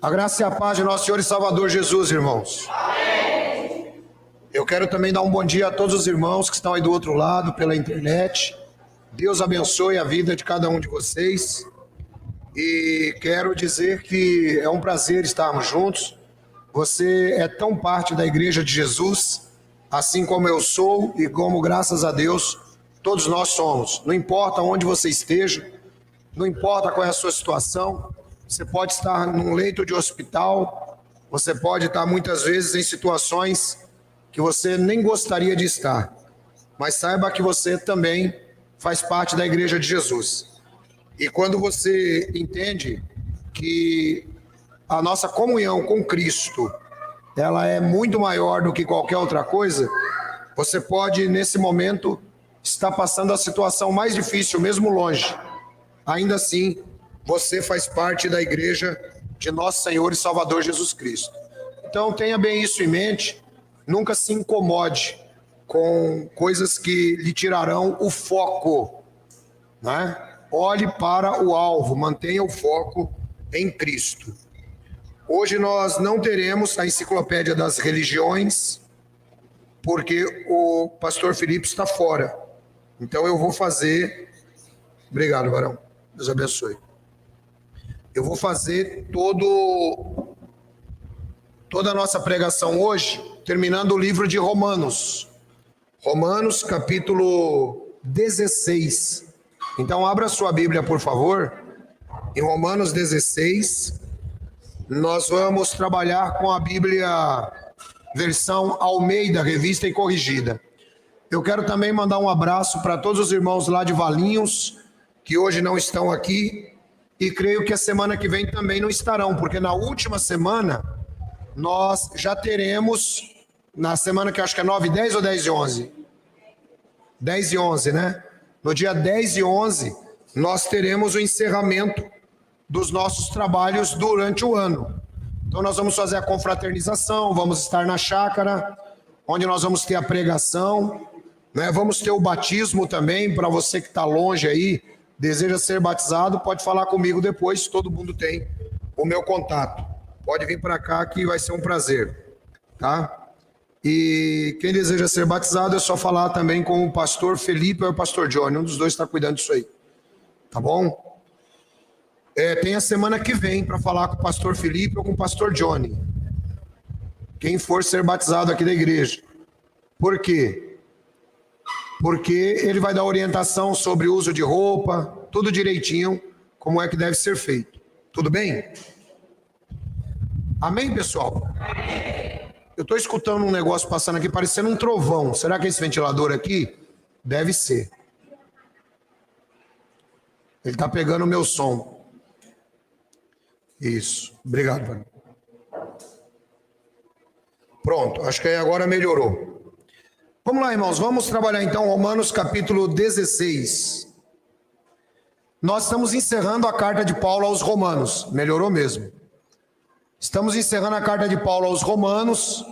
A graça e a paz de nosso Senhor e Salvador Jesus, irmãos. Amém. Eu quero também dar um bom dia a todos os irmãos que estão aí do outro lado, pela internet. Deus abençoe a vida de cada um de vocês. E quero dizer que é um prazer estarmos juntos. Você é tão parte da Igreja de Jesus, assim como eu sou e como, graças a Deus, todos nós somos. Não importa onde você esteja, não importa qual é a sua situação, você pode estar num leito de hospital, você pode estar muitas vezes em situações que você nem gostaria de estar, mas saiba que você também faz parte da Igreja de Jesus. E quando você entende que a nossa comunhão com Cristo, ela é muito maior do que qualquer outra coisa, você pode, nesse momento, estar passando a situação mais difícil, mesmo longe. Ainda assim, você faz parte da Igreja de nosso Senhor e Salvador Jesus Cristo. Então, tenha bem isso em mente, nunca se incomode com coisas que lhe tirarão o foco, né? Olhe para o alvo, mantenha o foco em Cristo. Hoje nós não teremos a enciclopédia das religiões, porque o pastor Felipe está fora. Então eu vou fazer... Obrigado, varão. Deus abençoe. Eu vou fazer toda a nossa pregação hoje, terminando o livro de Romanos. Romanos, capítulo 16. Então, abra sua Bíblia, por favor. Em Romanos 16, nós vamos trabalhar com a Bíblia, versão Almeida, revista e corrigida. Eu quero também mandar um abraço para todos os irmãos lá de Valinhos, que hoje não estão aqui, e creio que a semana que vem também não estarão, porque na última semana, nós já teremos, na semana que acho que é 9 e 10 ou 10 e 11? 10 e 11, né? No dia 10 e 11, nós teremos o encerramento dos nossos trabalhos durante o ano. Então nós vamos fazer a confraternização, vamos estar na chácara, onde nós vamos ter a pregação, né? Vamos ter o batismo também, para você que está longe aí, deseja ser batizado, pode falar comigo depois, todo mundo tem o meu contato. Pode vir para cá que vai ser um prazer, tá? E quem deseja ser batizado é só falar também com o pastor Felipe ou o pastor Johnny, um dos dois está cuidando disso aí, tá bom? Tem a semana que vem para falar com o pastor Felipe ou com o pastor Johnny, quem for ser batizado aqui da igreja. Por quê? Porque ele vai dar orientação sobre o uso de roupa, tudo direitinho, como é que deve ser feito. Tudo bem? Amém, pessoal? Amém. Eu estou escutando um negócio passando aqui, parecendo um trovão. Será que é esse ventilador aqui? Deve ser. Ele está pegando o meu som. Isso. Obrigado, pai. Pronto, acho que agora melhorou. Vamos lá, irmãos. Vamos trabalhar então Romanos capítulo 16. Nós estamos encerrando a carta de Paulo aos Romanos. Melhorou mesmo. Estamos encerrando a carta de Paulo aos Romanos.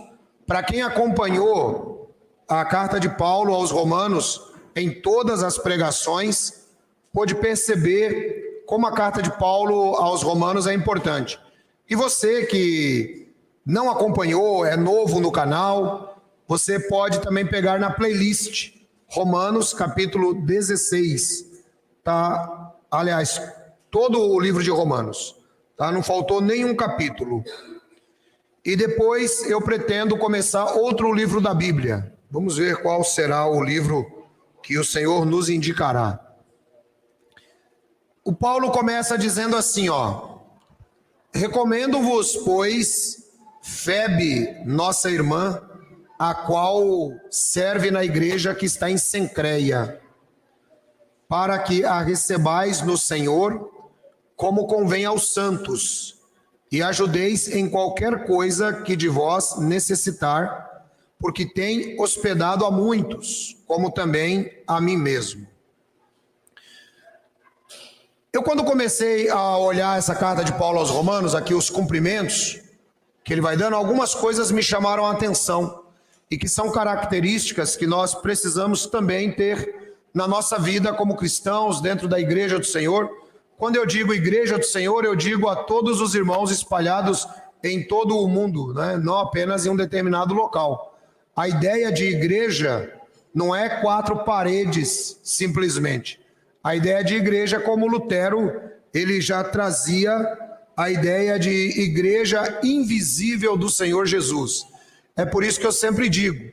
Para quem acompanhou a carta de Paulo aos Romanos em todas as pregações, pôde perceber como a carta de Paulo aos Romanos é importante. E você que não acompanhou, é novo no canal, você pode também pegar na playlist Romanos capítulo 16. Tá? Aliás, todo o livro de Romanos. Tá? Não faltou nenhum capítulo. E depois eu pretendo começar outro livro da Bíblia. Vamos ver qual será o livro que o Senhor nos indicará. O Paulo começa dizendo assim, ó: recomendo-vos, pois, Febe, nossa irmã, a qual serve na igreja que está em Cencreia, para que a recebais no Senhor, como convém aos santos, e ajudeis em qualquer coisa que de vós necessitar, porque tem hospedado a muitos, como também a mim mesmo. Eu, quando comecei a olhar essa carta de Paulo aos Romanos, aqui os cumprimentos que ele vai dando, algumas coisas me chamaram a atenção, e que são características que nós precisamos também ter na nossa vida como cristãos, dentro da igreja do Senhor, Quando eu digo igreja do Senhor, eu digo a todos os irmãos espalhados em todo o mundo, né? Não apenas em um determinado local. A ideia de igreja não é 4 paredes, simplesmente. A ideia de igreja, como Lutero, ele já trazia a ideia de igreja invisível do Senhor Jesus. É por isso que eu sempre digo,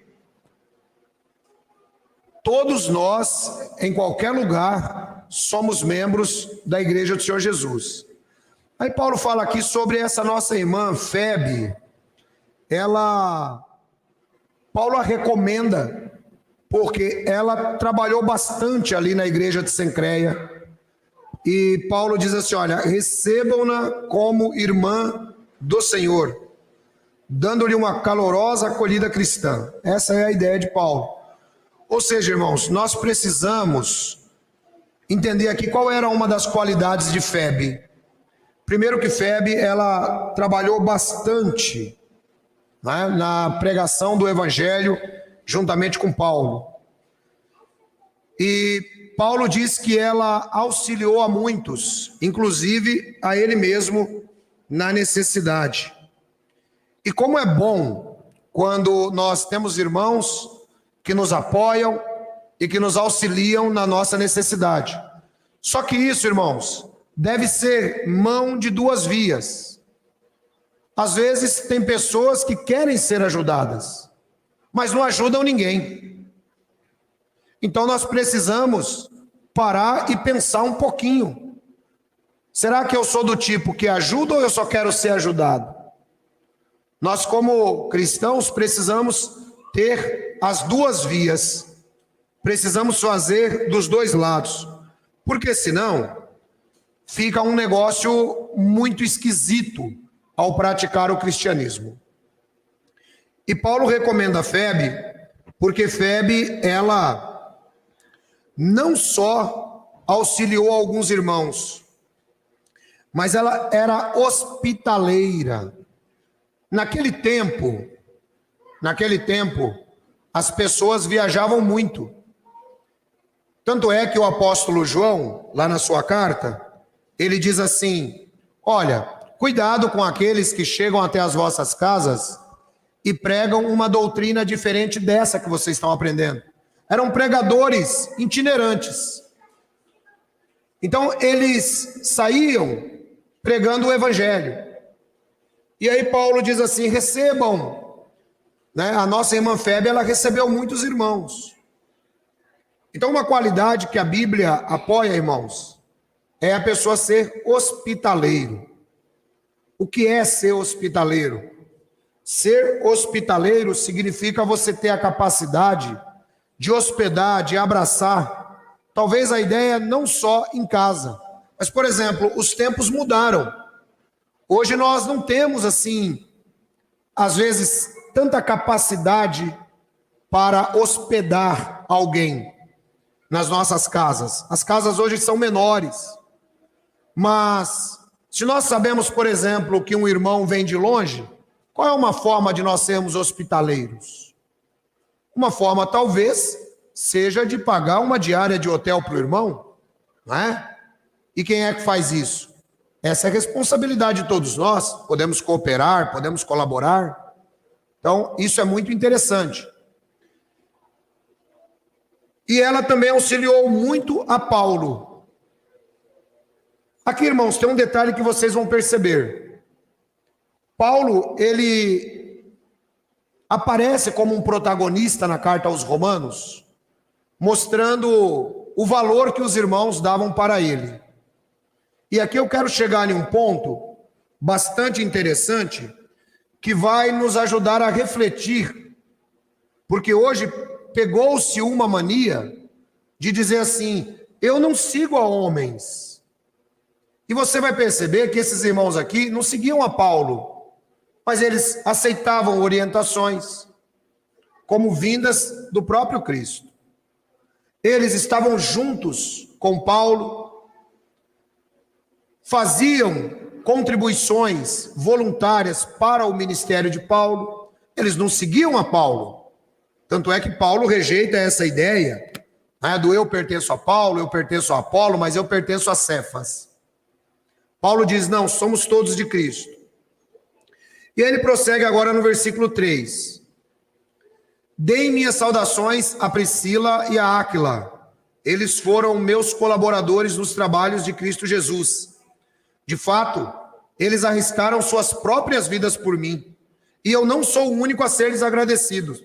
todos nós, em qualquer lugar, somos membros da igreja do Senhor Jesus. Aí Paulo fala aqui sobre essa nossa irmã Febe. Paulo a recomenda, porque ela trabalhou bastante ali na igreja de Cencreia. E Paulo diz assim, olha, recebam-na como irmã do Senhor, dando-lhe uma calorosa acolhida cristã. Essa é a ideia de Paulo. Ou seja, irmãos, nós precisamos entender aqui qual era uma das qualidades de Febe. Primeiro que Febe, ela trabalhou bastante, né, na pregação do evangelho, juntamente com Paulo. E Paulo diz que ela auxiliou a muitos, inclusive a ele mesmo, na necessidade. E como é bom quando nós temos irmãos que nos apoiam e que nos auxiliam na nossa necessidade. Só que isso, irmãos, deve ser mão de 2 vias. Às vezes tem pessoas que querem ser ajudadas, mas não ajudam ninguém. Então nós precisamos parar e pensar um pouquinho. Será que eu sou do tipo que ajuda ou eu só quero ser ajudado? Nós, como cristãos, precisamos ter as 2 vias. Precisamos fazer dos 2 lados. Porque senão fica um negócio muito esquisito ao praticar o cristianismo. E Paulo recomenda a Febe, porque Febe, ela não só auxiliou alguns irmãos, mas ela era hospitaleira. Naquele tempo, as pessoas viajavam muito. Tanto é que o apóstolo João, lá na sua carta, ele diz assim, olha, cuidado com aqueles que chegam até as vossas casas e pregam uma doutrina diferente dessa que vocês estão aprendendo. Eram pregadores itinerantes. Então, eles saíam pregando o evangelho. E aí Paulo diz assim, recebam, né? A nossa irmã Febe, ela recebeu muitos irmãos. Então, uma qualidade que a Bíblia apoia, irmãos, é a pessoa ser hospitaleiro. O que é ser hospitaleiro? Ser hospitaleiro significa você ter a capacidade de hospedar, de abraçar. Talvez a ideia não só em casa, mas, por exemplo, os tempos mudaram. Hoje nós não temos, assim, às vezes, tanta capacidade para hospedar alguém nas nossas casas. As casas hoje são menores. Mas, se nós sabemos, por exemplo, que um irmão vem de longe, qual é uma forma de nós sermos hospitaleiros? Uma forma, talvez, seja de pagar uma diária de hotel para o irmão, não é? E quem é que faz isso? Essa é a responsabilidade de todos nós. Podemos cooperar, podemos colaborar. Então, isso é muito interessante. E ela também auxiliou muito a Paulo. Aqui, irmãos, tem um detalhe que vocês vão perceber. Paulo, ele aparece como um protagonista na carta aos Romanos, mostrando o valor que os irmãos davam para ele. E aqui eu quero chegar em um ponto bastante interessante que vai nos ajudar a refletir, porque hoje pegou-se uma mania de dizer assim, eu não sigo a homens. E você vai perceber que esses irmãos aqui não seguiam a Paulo, mas eles aceitavam orientações como vindas do próprio Cristo. Eles estavam juntos com Paulo, faziam contribuições voluntárias para o ministério de Paulo. Eles não seguiam a Paulo. Tanto é que Paulo rejeita essa ideia, né, do eu pertenço a Paulo, eu pertenço a Apolo, mas eu pertenço a Cefas. Paulo diz, não, somos todos de Cristo. E ele prossegue agora no versículo 3. Deem minhas saudações a Priscila e a Áquila. Eles foram meus colaboradores nos trabalhos de Cristo Jesus. De fato, eles arriscaram suas próprias vidas por mim. E eu não sou o único a ser-lhes agradecido.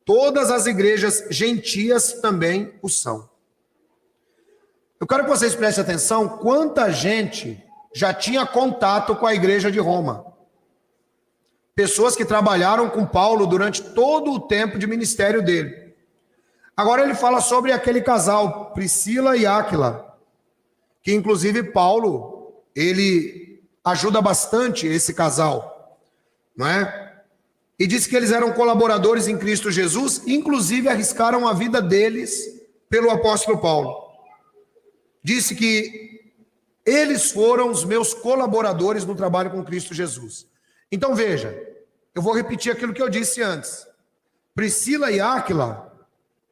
Todas as igrejas gentias também o são. Eu quero que vocês prestem atenção quanta gente já tinha contato com a igreja de Roma. Pessoas que trabalharam com Paulo durante todo o tempo de ministério dele. Agora ele fala sobre aquele casal, Priscila e Áquila, que inclusive Paulo, ele ajuda bastante esse casal, não é? E diz que eles eram colaboradores em Cristo Jesus, inclusive arriscaram a vida deles pelo apóstolo Paulo. Disse que eles foram os meus colaboradores no trabalho com Cristo Jesus. Então veja, eu vou repetir aquilo que eu disse antes. Priscila e Áquila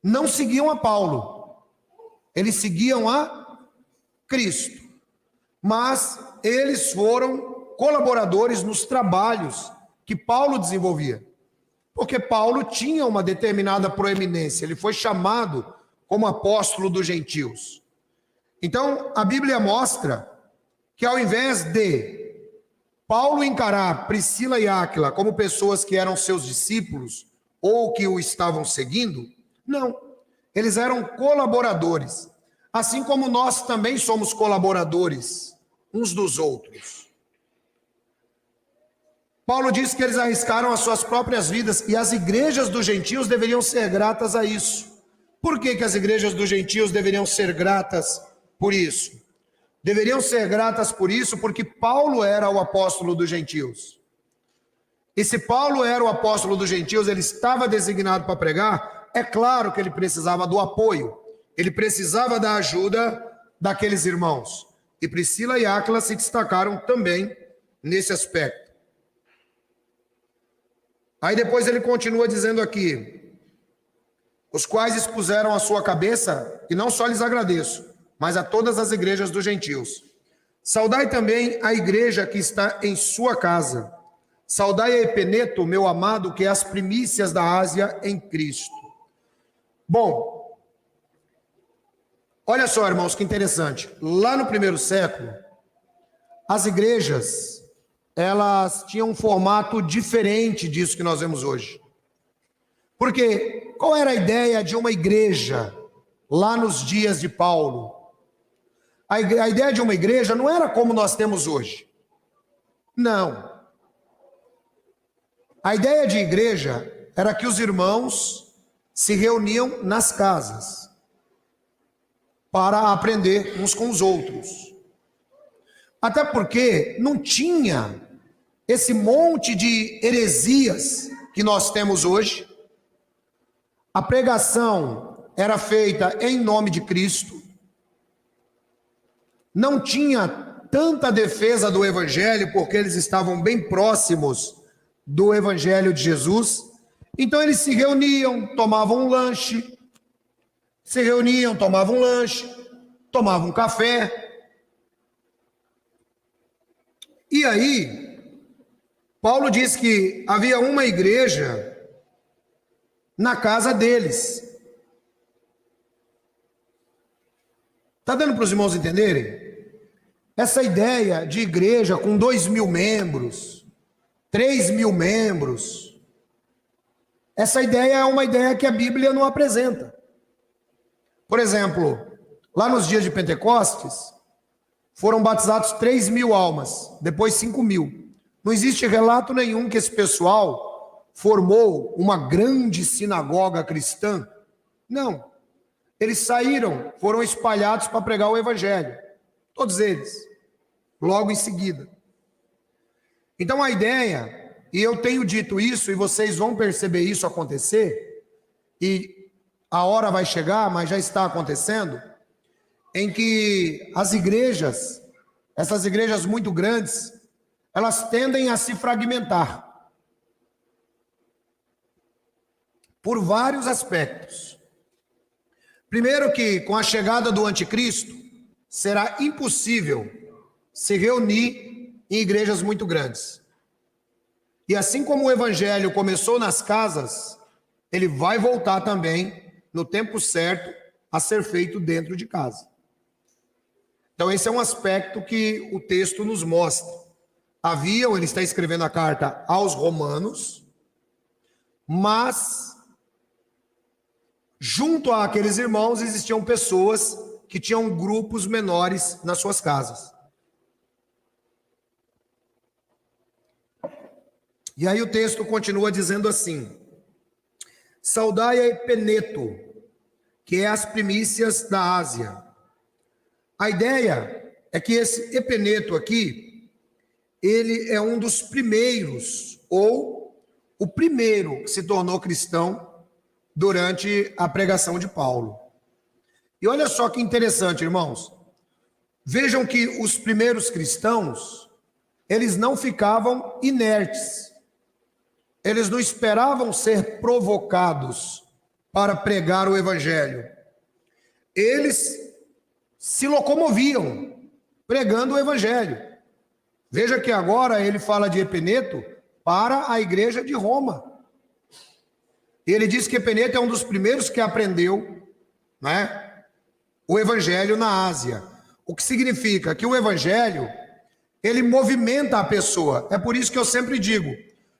não seguiam a Paulo, eles seguiam a Cristo, mas eles foram colaboradores nos trabalhos que Paulo desenvolvia, porque Paulo tinha uma determinada proeminência, ele foi chamado como apóstolo dos gentios. Então, a Bíblia mostra que ao invés de Paulo encarar Priscila e Áquila como pessoas que eram seus discípulos ou que o estavam seguindo, não, eles eram colaboradores, assim como nós também somos colaboradores uns dos outros. Paulo diz que eles arriscaram as suas próprias vidas e as igrejas dos gentios deveriam ser gratas a isso. Por que que as igrejas dos gentios deveriam ser gratas por isso? Deveriam ser gratas por isso porque Paulo era o apóstolo dos gentios. E se Paulo era o apóstolo dos gentios, ele estava designado para pregar, é claro que ele precisava do apoio, ele precisava da ajuda daqueles irmãos. E Priscila e Áquila se destacaram também nesse aspecto. Aí depois ele continua dizendo aqui, os quais expuseram a sua cabeça, e não só lhes agradeço, mas a todas as igrejas dos gentios. Saudai também a igreja que está em sua casa. Saudai a Epeneto, meu amado, que é as primícias da Ásia em Cristo. Bom, olha só, irmãos, que interessante. Lá no primeiro século, as igrejas, elas tinham um formato diferente disso que nós vemos hoje. Porque qual era a ideia de uma igreja lá nos dias de Paulo? A ideia de uma igreja não era como nós temos hoje. Não. A ideia de igreja era que os irmãos se reuniam nas casas para aprender uns com os outros. Até porque não tinha esse monte de heresias que nós temos hoje. A pregação era feita em nome de Cristo. Não tinha tanta defesa do evangelho, porque eles estavam bem próximos do evangelho de Jesus. Então eles se reuniam, tomavam um lanche, tomavam um café. E aí, Paulo diz que havia uma igreja na casa deles. Está dando para os irmãos entenderem? Essa ideia de igreja com 2.000 membros, 3.000 membros, essa ideia é uma ideia que a Bíblia não apresenta. Por exemplo, lá nos dias de Pentecostes, foram batizados 3.000 almas, depois 5.000. Não existe relato nenhum que esse pessoal formou uma grande sinagoga cristã. Não. Eles saíram, foram espalhados para pregar o evangelho. Todos eles. Logo em seguida. Então a ideia, e eu tenho dito isso, e vocês vão perceber isso acontecer, e a hora vai chegar, mas já está acontecendo, em que as igrejas, essas igrejas muito grandes, elas tendem a se fragmentar. Por vários aspectos. Primeiro que, com a chegada do anticristo, será impossível se reunir em igrejas muito grandes. E assim como o evangelho começou nas casas, ele vai voltar também, no tempo certo, a ser feito dentro de casa. Então esse é um aspecto que o texto nos mostra. Ele está escrevendo a carta aos romanos, mas junto àqueles irmãos existiam pessoas que tinham grupos menores nas suas casas. E aí o texto continua dizendo assim: saudai a Epeneto, que é as primícias da Ásia. A ideia é que esse Epeneto aqui, ele é um dos primeiros, ou o primeiro que se tornou cristão durante a pregação de Paulo. E olha só que interessante, irmãos. Vejam que os primeiros cristãos, eles não ficavam inertes. Eles não esperavam ser provocados para pregar o evangelho. Eles se locomoviam pregando o evangelho. Veja que agora ele fala de Epeneto para a igreja de Roma. Ele diz que Epeneto é um dos primeiros que aprendeu, né, o evangelho na Ásia. O que significa que o evangelho, ele movimenta a pessoa. É por isso que eu sempre digo,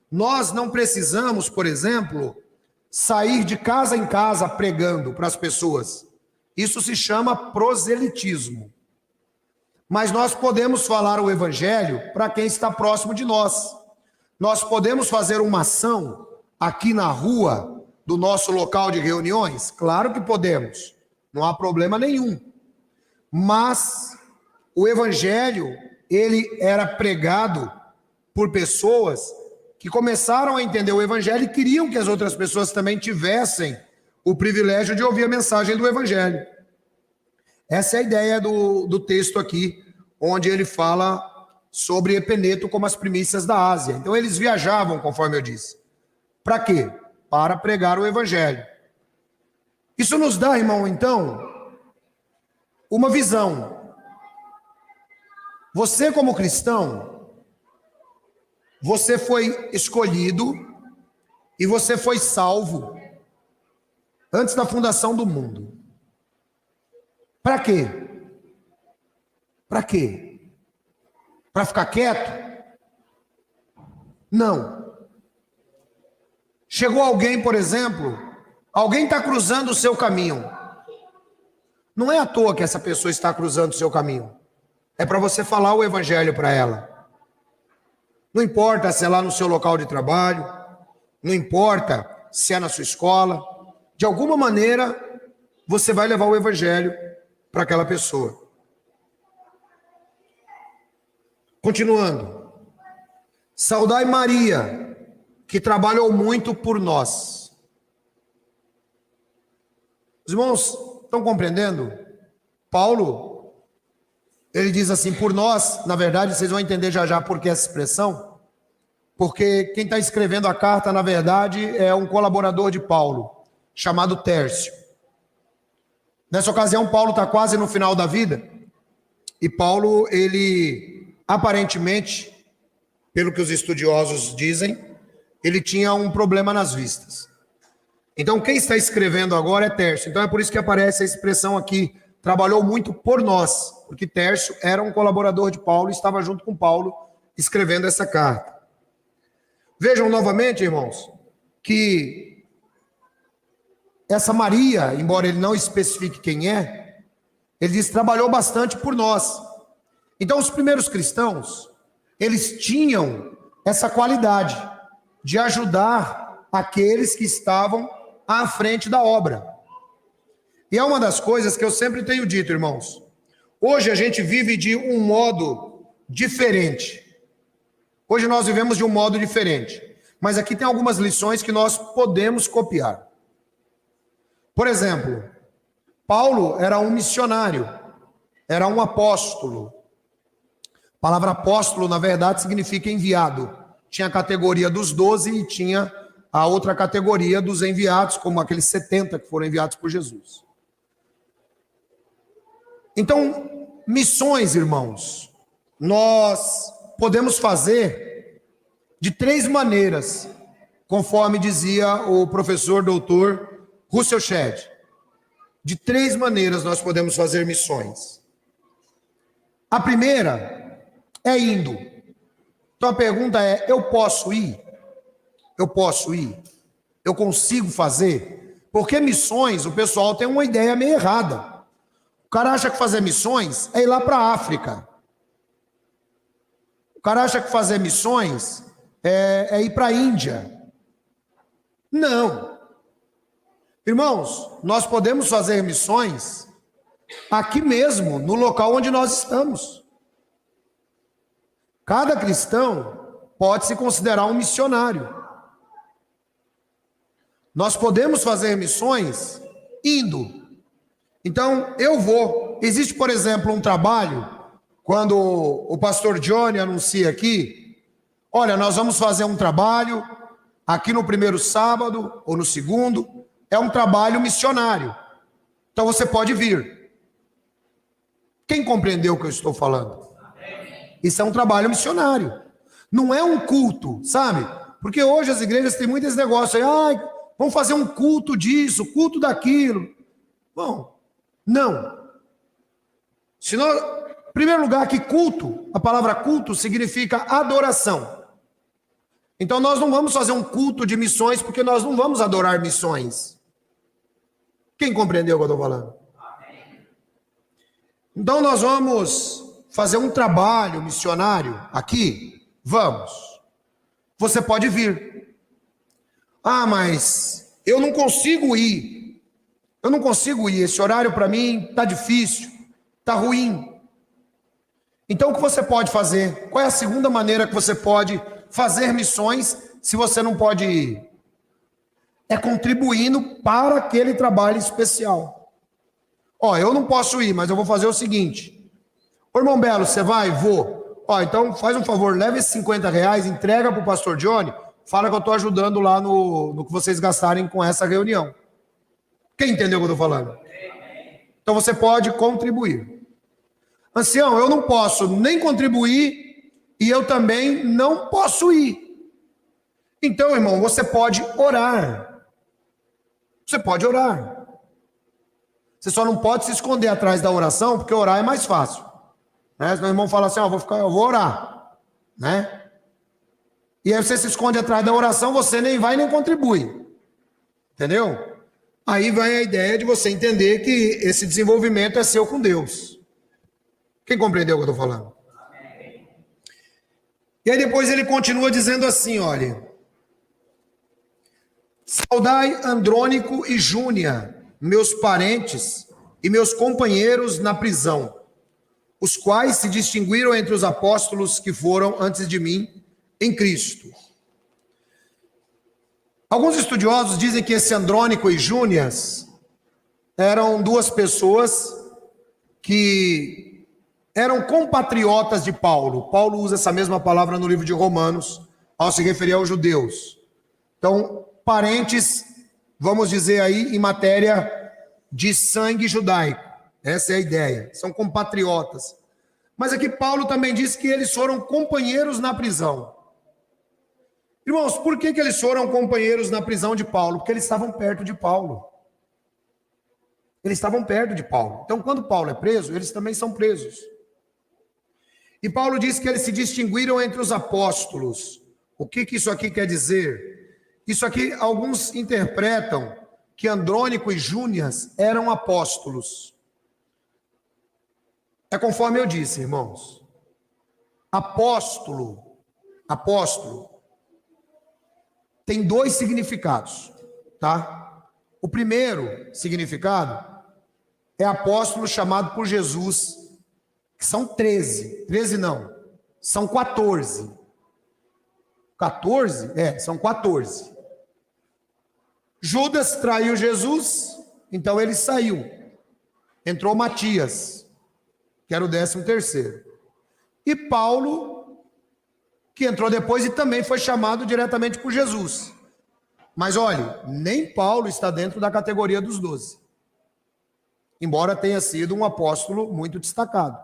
nós não precisamos, por exemplo, sair de casa em casa pregando para as pessoas. Isso se chama proselitismo. Mas nós podemos falar o evangelho para quem está próximo de nós. Nós podemos fazer uma ação aqui na rua do nosso local de reuniões? Claro que podemos. Não há problema nenhum. Mas o evangelho, ele era pregado por pessoas que começaram a entender o evangelho e queriam que as outras pessoas também tivessem o privilégio de ouvir a mensagem do evangelho. Essa é a ideia do texto aqui, onde ele fala sobre Epeneto como as primícias da Ásia. Então eles viajavam, conforme eu disse. Para quê? Para pregar o evangelho. Isso nos dá, irmão, então, uma visão. Você como cristão, você foi escolhido e você foi salvo antes da fundação do mundo. Para quê? Para quê? Para ficar quieto? Não. Chegou alguém, por exemplo, alguém está cruzando o seu caminho. Não é à toa que essa pessoa está cruzando o seu caminho. É para você falar o evangelho para ela. Não importa se é lá no seu local de trabalho, não importa se é na sua escola, de alguma maneira você vai levar o evangelho para aquela pessoa. Continuando. Saudai Maria, que trabalhou muito por nós. Os irmãos estão compreendendo? Paulo, ele diz assim, por nós, na verdade, vocês vão entender já já por que essa expressão, porque quem está escrevendo a carta, na verdade, é um colaborador de Paulo, chamado Tércio. Nessa ocasião, Paulo está quase no final da vida, e Paulo, ele, aparentemente, pelo que os estudiosos dizem, ele tinha um problema nas vistas. Então, quem está escrevendo agora é Tércio. Então, é por isso que aparece a expressão aqui, trabalhou muito por nós, porque Tércio era um colaborador de Paulo e estava junto com Paulo escrevendo essa carta. Vejam novamente, irmãos, que essa Maria, embora ele não especifique quem é, ele diz, trabalhou bastante por nós. Então, os primeiros cristãos, eles tinham essa qualidade de ajudar aqueles que estavam à frente da obra. E é uma das coisas que eu sempre tenho dito, irmãos. Hoje a gente vive de um modo diferente. Hoje nós vivemos de um modo diferente. Mas aqui tem algumas lições que nós podemos copiar. Por exemplo, Paulo era um missionário, era um apóstolo. A palavra apóstolo, na verdade, significa enviado. Tinha a categoria dos 12 e tinha a outra categoria dos enviados, como aqueles 70 que foram enviados por Jesus. Então, missões, irmãos, nós podemos fazer de 3 maneiras, conforme dizia o professor doutor Russell Shedd. De 3 maneiras nós podemos fazer missões. A primeira é indo. Então a pergunta é: eu posso ir? Eu posso ir? Eu consigo fazer? Porque missões, o pessoal tem uma ideia meio errada. O cara acha que fazer missões é ir lá para a África. O cara acha que fazer missões é ir para a Índia. Não. Irmãos, nós podemos fazer missões aqui mesmo, no local onde nós estamos. Cada cristão pode se considerar um missionário. Nós podemos fazer missões indo. Então, eu vou. Existe, por exemplo, um trabalho, quando o pastor Johnny anuncia aqui, olha, nós vamos fazer um trabalho aqui no primeiro sábado ou no segundo, é um trabalho missionário. Então você pode vir. Quem compreendeu o que eu estou falando? Isso é um trabalho missionário. Não é um culto, sabe? Porque hoje as igrejas têm muito esse negócio aí, vamos fazer um culto disso, culto daquilo. Bom, não. Em primeiro lugar, que culto, a palavra culto significa adoração. Então nós não vamos fazer um culto de missões, porque nós não vamos adorar missões. Quem compreendeu o que eu estou falando? Então nós vamos fazer um trabalho missionário aqui? Vamos. Você pode vir. Ah, mas eu não consigo ir. Eu não consigo ir. Esse horário para mim está difícil, está ruim. Então o que você pode fazer? Qual é a segunda maneira que você pode fazer missões se você não pode ir? É contribuindo para aquele trabalho especial. Ó, eu não posso ir, mas eu vou fazer o seguinte. Ô, irmão Belo, você vai? Vou. Ó, então faz um favor, leva esses R$50, entrega para o pastor Johnny, fala que eu estou ajudando lá no que vocês gastarem com essa reunião. Quem entendeu o que eu estou falando? Então você pode contribuir. Ancião, eu não posso nem contribuir e eu também não posso ir. Então, irmão, você pode orar. Você pode orar. Você só não pode se esconder atrás da oração, porque orar é mais fácil. Né? Senão o irmão fala assim, eu vou orar. Né? E aí você se esconde atrás da oração, você nem vai nem contribui. Entendeu? Aí vai a ideia de você entender que esse desenvolvimento é seu com Deus. Quem compreendeu o que eu estou falando? E aí depois ele continua dizendo assim, olha. Saudai Andrônico e Júnia, meus parentes e meus companheiros na prisão, os quais se distinguiram entre os apóstolos que foram antes de mim em Cristo. Alguns estudiosos dizem que esse Andrônico e Júnias eram 2 pessoas que eram compatriotas de Paulo. Paulo usa essa mesma palavra no livro de Romanos, ao se referir aos judeus. Então, parentes, vamos dizer aí, em matéria de sangue judaico. Essa é a ideia. São compatriotas. Mas aqui Paulo também diz que eles foram companheiros na prisão. Irmãos, por que eles foram companheiros na prisão de Paulo? Porque eles estavam perto de Paulo. Eles estavam perto de Paulo. Então, quando Paulo é preso, eles também são presos. E Paulo diz que eles se distinguiram entre os apóstolos. O que isso aqui quer dizer? Isso aqui, alguns interpretam que Andrônico e Júnias eram apóstolos. É conforme eu disse, irmãos. Apóstolo tem 2 significados, tá? O primeiro significado é apóstolo chamado por Jesus, que são 13 não, são 14. 14? São 14. Judas traiu Jesus, então ele saiu. Entrou Matias, que era o 13º. E Paulo, que entrou depois e também foi chamado diretamente por Jesus. Mas olhe, nem Paulo está dentro da categoria dos 12. Embora tenha sido um apóstolo muito destacado.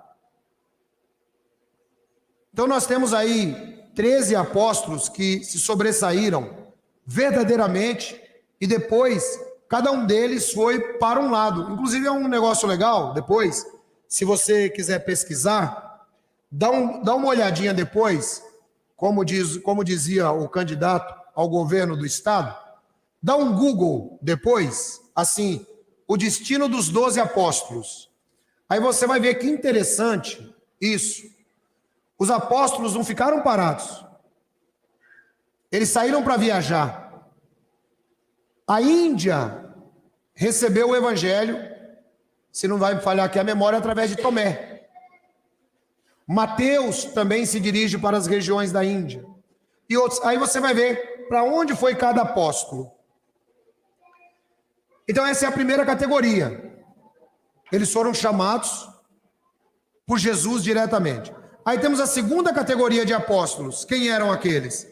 Então nós temos aí 13 apóstolos que se sobressaíram verdadeiramente e depois cada um deles foi para um lado. Inclusive é um negócio legal, depois, se você quiser pesquisar, dá uma olhadinha depois, como dizia o candidato ao governo do estado, dá um Google depois, assim, o destino dos 12 apóstolos. Aí você vai ver que interessante isso. Os apóstolos não ficaram parados. Eles saíram para viajar. A Índia recebeu o evangelho, se não vai me falhar aqui a memória, através de Tomé. Mateus também se dirige para as regiões da Índia. E outros. Aí você vai ver para onde foi cada apóstolo. Então essa é a primeira categoria. Eles foram chamados por Jesus diretamente. Aí temos a segunda categoria de apóstolos. Quem eram aqueles?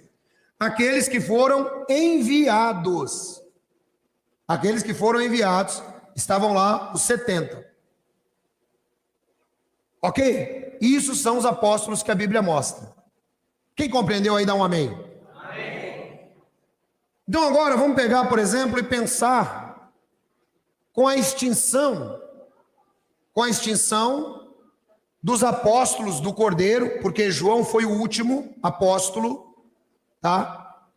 Aqueles que foram enviados. Aqueles que foram enviados, estavam lá os 70. Ok? Isso são os apóstolos que a Bíblia mostra. Quem compreendeu aí, dá um amém. Amém. Então agora vamos pegar, por exemplo, e pensar com a extinção dos apóstolos do Cordeiro, porque João foi o último apóstolo, tá?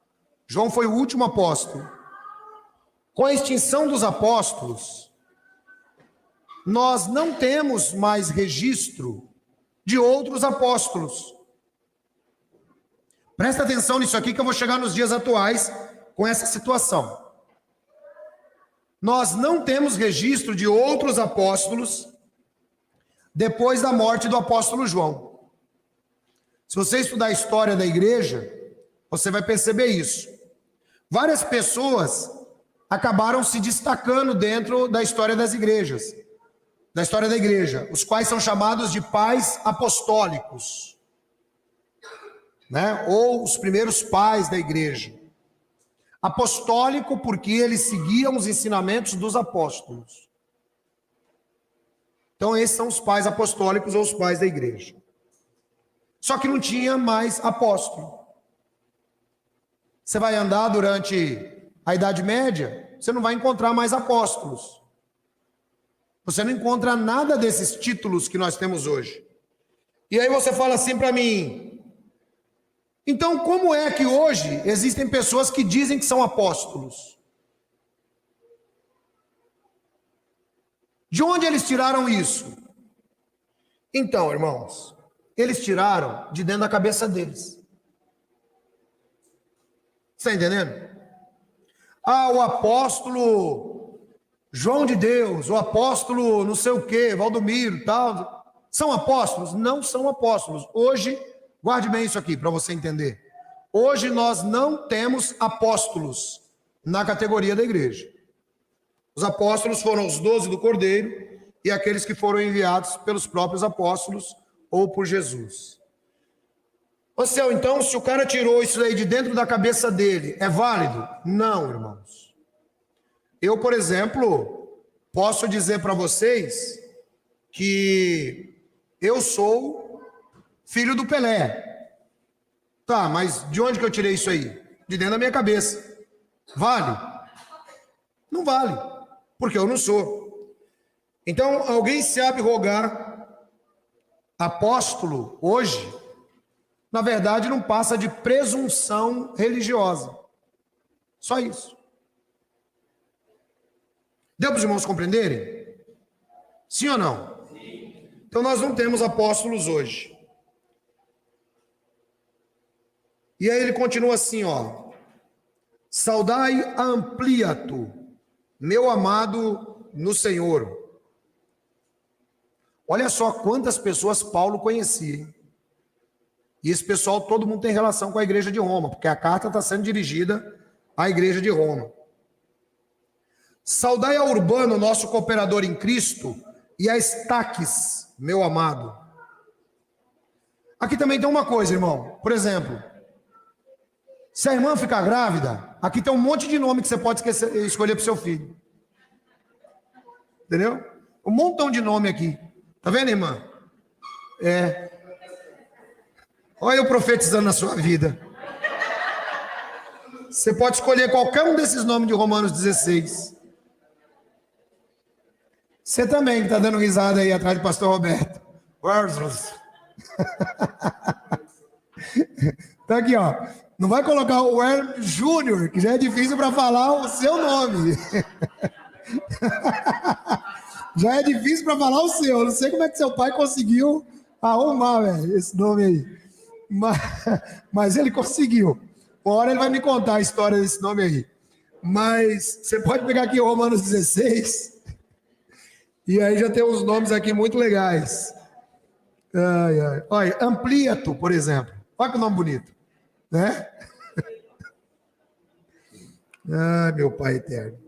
João foi o último apóstolo. Com a extinção dos apóstolos, nós não temos mais registro de outros apóstolos. Presta atenção nisso aqui que eu vou chegar nos dias atuais com essa situação. Nós não temos registro de outros apóstolos depois da morte do apóstolo João. Se você estudar a história da igreja, você vai perceber isso. Várias pessoas acabaram se destacando dentro da história das igrejas, da história da igreja, os quais são chamados de pais apostólicos, né? Ou os primeiros pais da igreja. Apostólico porque eles seguiam os ensinamentos dos apóstolos. Então esses são os pais apostólicos ou os pais da igreja. Só que não tinha mais apóstolo. Você vai andar durante a Idade Média, você não vai encontrar mais apóstolos. Você não encontra nada desses títulos que nós temos hoje. E aí você fala assim para mim, então como é que hoje existem pessoas que dizem que são apóstolos? De onde eles tiraram isso? Então, irmãos, eles tiraram de dentro da cabeça deles. Está entendendo? Ah, o apóstolo João de Deus, o apóstolo não sei o quê, Valdomiro, tal. São apóstolos? Não são apóstolos. Hoje, guarde bem isso aqui para você entender. Hoje nós não temos apóstolos na categoria da igreja. Os apóstolos foram os 12 do Cordeiro e aqueles que foram enviados pelos próprios apóstolos ou por Jesus. Ô céu, então, se o cara tirou isso aí de dentro da cabeça dele, é válido? Não, irmãos. Eu, por exemplo, posso dizer para vocês que eu sou filho do Pelé. Tá, mas de onde que eu tirei isso aí? De dentro da minha cabeça. Vale? Não vale, porque eu não sou. Então, alguém se abrogar apóstolo hoje, na verdade, não passa de presunção religiosa. Só isso. Deu para os irmãos compreenderem? Sim ou não? Sim. Então, nós não temos apóstolos hoje. E aí ele continua assim, ó. Saudai a Ampliato, meu amado no Senhor. Olha só quantas pessoas Paulo conhecia, hein? E esse pessoal, todo mundo tem relação com a igreja de Roma, porque a carta está sendo dirigida à igreja de Roma. Saudai a Urbano, nosso cooperador em Cristo, e a Estaques, meu amado. Aqui também tem uma coisa, irmão. Por exemplo, se a irmã ficar grávida, aqui tem um monte de nome que você pode escolher para o seu filho. Entendeu? Um montão de nome aqui. Tá vendo, irmã? É. Olha eu profetizando na sua vida. Você pode escolher qualquer um desses nomes de Romanos 16. Você também que está dando risada aí atrás do pastor Roberto. Tá aqui, ó. Não vai colocar o Wer Júnior, que já é difícil para falar o seu nome. Já é difícil para falar o seu. Eu não sei como é que seu pai conseguiu arrumar, velho, esse nome aí. Mas ele conseguiu. Uma hora ele vai me contar a história desse nome aí. Mas você pode pegar aqui Romanos 16. E aí já tem uns nomes aqui muito legais. Ai, ai. Olha, Ampliato, por exemplo. Olha que nome bonito. Né? Ah, meu Pai eterno.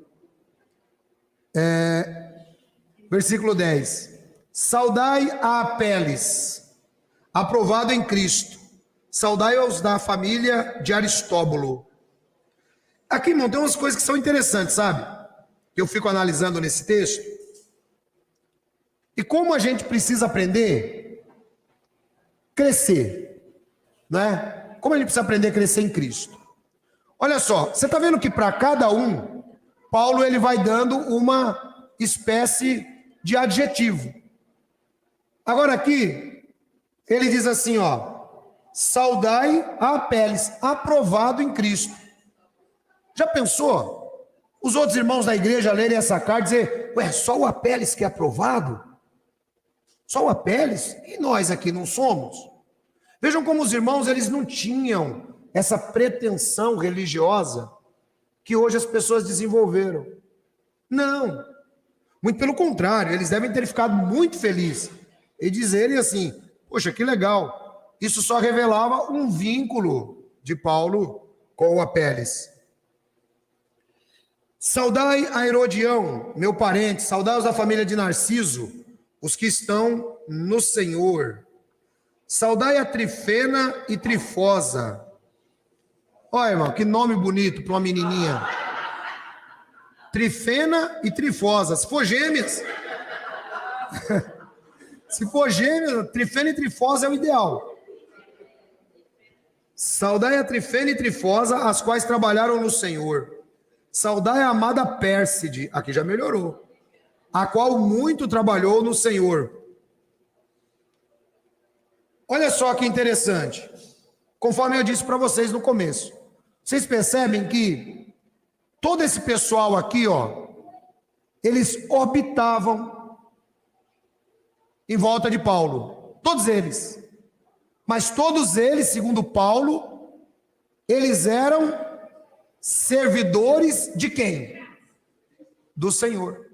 Versículo 10. Saudai a Apeles, aprovado em Cristo. Saudai-os da família de Aristóbulo. Aqui, irmão, tem umas coisas que são interessantes, sabe? Que eu fico analisando nesse texto. E como a gente precisa aprender a crescer, né? Como a gente precisa aprender a crescer em Cristo. Olha só, você está vendo que para cada um, Paulo ele vai dando uma espécie de adjetivo. Agora aqui, ele diz assim, ó, saudai a Apeles, aprovado em Cristo. Já pensou? Os outros irmãos da igreja lerem essa carta e dizer, ué, só o Apeles que é aprovado? Só o Apeles? E nós aqui não somos? Vejam como os irmãos, eles não tinham essa pretensão religiosa que hoje as pessoas desenvolveram. Não. Muito pelo contrário, eles devem ter ficado muito felizes e dizerem assim, poxa, que legal. Isso só revelava um vínculo de Paulo com o Apeles. Saudai a Herodião, meu parente, saudai os da família de Narciso, os que estão no Senhor. Saudai a Trifena e Trifosa. Olha, irmão, que nome bonito para uma menininha. Trifena e Trifosa. Se for gêmeas, Trifena e Trifosa é o ideal. Saudai a Trifena e Trifosa, as quais trabalharam no Senhor. Saudai a amada Pérside, aqui já melhorou, a qual muito trabalhou no Senhor. Olha só que interessante. Conforme eu disse para vocês no começo, vocês percebem que todo esse pessoal aqui, ó, eles orbitavam em volta de Paulo. Todos eles. Mas todos eles, segundo Paulo, eles eram servidores de quem? Do Senhor.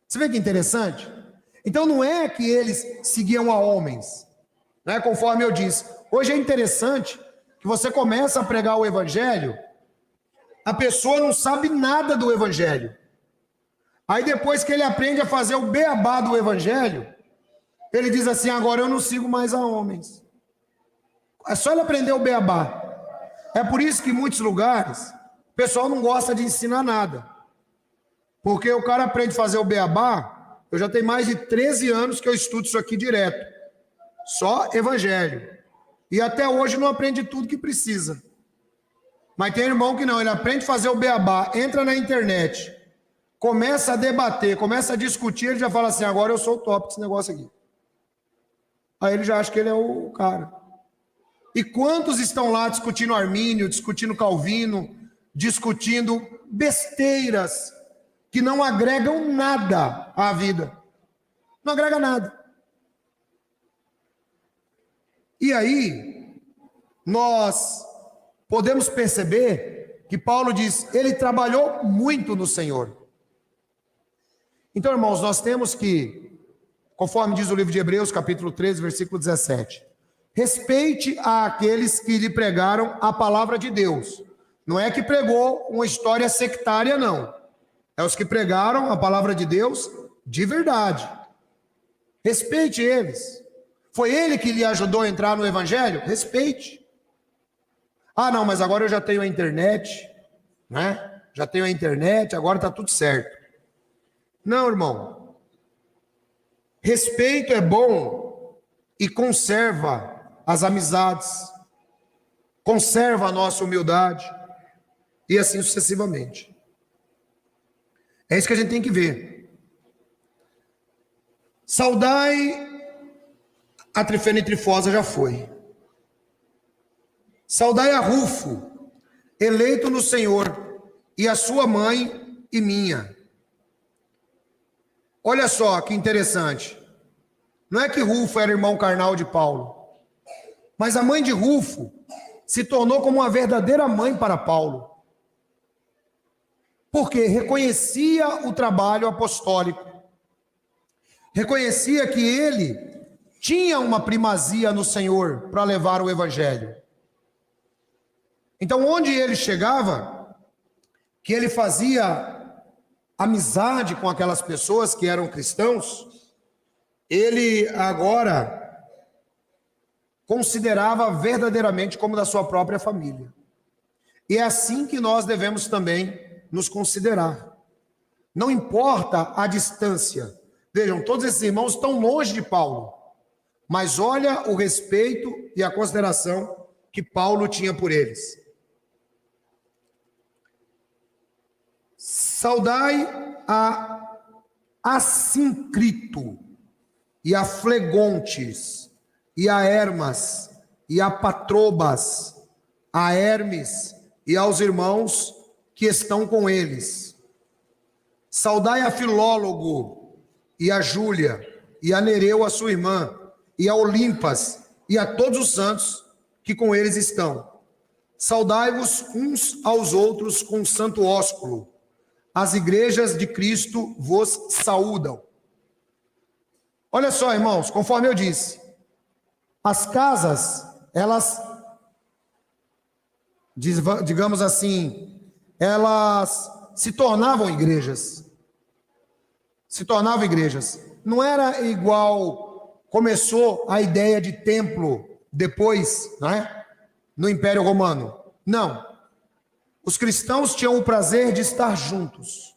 Você vê que interessante? Então não é que eles seguiam a homens, né? Conforme eu disse. Hoje é interessante que você começa a pregar o evangelho, a pessoa não sabe nada do evangelho. Aí depois que ele aprende a fazer o beabá do evangelho, ele diz assim, agora eu não sigo mais a homens. É só ele aprender o beabá. É por isso que em muitos lugares o pessoal não gosta de ensinar nada. Porque o cara aprende a fazer o beabá, eu já tenho mais de 13 anos que eu estudo isso aqui direto. Só evangelho. E até hoje não aprende tudo que precisa. Mas tem irmão que não, ele aprende a fazer o beabá, entra na internet, começa a debater, começa a discutir, ele já fala assim, agora eu sou o top desse negócio aqui. Aí ele já acha que ele é o cara. E quantos estão lá discutindo Armínio, discutindo Calvino, discutindo besteiras que não agregam nada à vida. Não agrega nada. E aí, nós podemos perceber que Paulo diz, ele trabalhou muito no Senhor. Então, irmãos, nós temos que, conforme diz o livro de Hebreus, capítulo 13, versículo 17, respeite aqueles que lhe pregaram a palavra de Deus. Não é que pregou uma história sectária, não. É os que pregaram a palavra de Deus de verdade. Respeite eles. Foi ele que lhe ajudou a entrar no evangelho? Respeite. Ah, não, mas agora eu já tenho a internet, né? Já tenho a internet, agora está tudo certo. Não, irmão. Respeito é bom e conserva as amizades. conserva a nossa humildade, e assim sucessivamente. É isso que a gente tem que ver. Saudai a Trifena e Trifosa, já foi. Saudai a Rufo, eleito no Senhor, e a sua mãe e minha. Olha só que interessante. Não é que Rufo era irmão carnal de Paulo, mas a mãe de Rufo se tornou como uma verdadeira mãe para Paulo. Porque reconhecia o trabalho apostólico, reconhecia que ele tinha uma primazia no Senhor para levar o evangelho. Então, onde ele chegava, que ele fazia amizade com aquelas pessoas que eram cristãos, ele agora considerava verdadeiramente como da sua própria família. E é assim que nós devemos também nos considerar. Não importa a distância. Vejam, todos esses irmãos estão longe de Paulo, mas olha o respeito e a consideração que Paulo tinha por eles. Saudai a Assíncrito, e a Flegontes, e a Hermas, e a Patrobas, a Hermes, e aos irmãos que estão com eles. Saudai a Filólogo, e a Júlia, e a Nereu, a sua irmã, e a Olimpas, e a todos os santos que com eles estão. Saudai-vos uns aos outros com o santo ósculo. As igrejas de Cristo vos saúdam. Olha só, irmãos, conforme eu disse, as casas, elas, digamos assim, elas se tornavam igrejas. Se tornavam igrejas. Não era igual começou a ideia de templo depois, não é? No Império Romano. Não. Os cristãos tinham o prazer de estar juntos.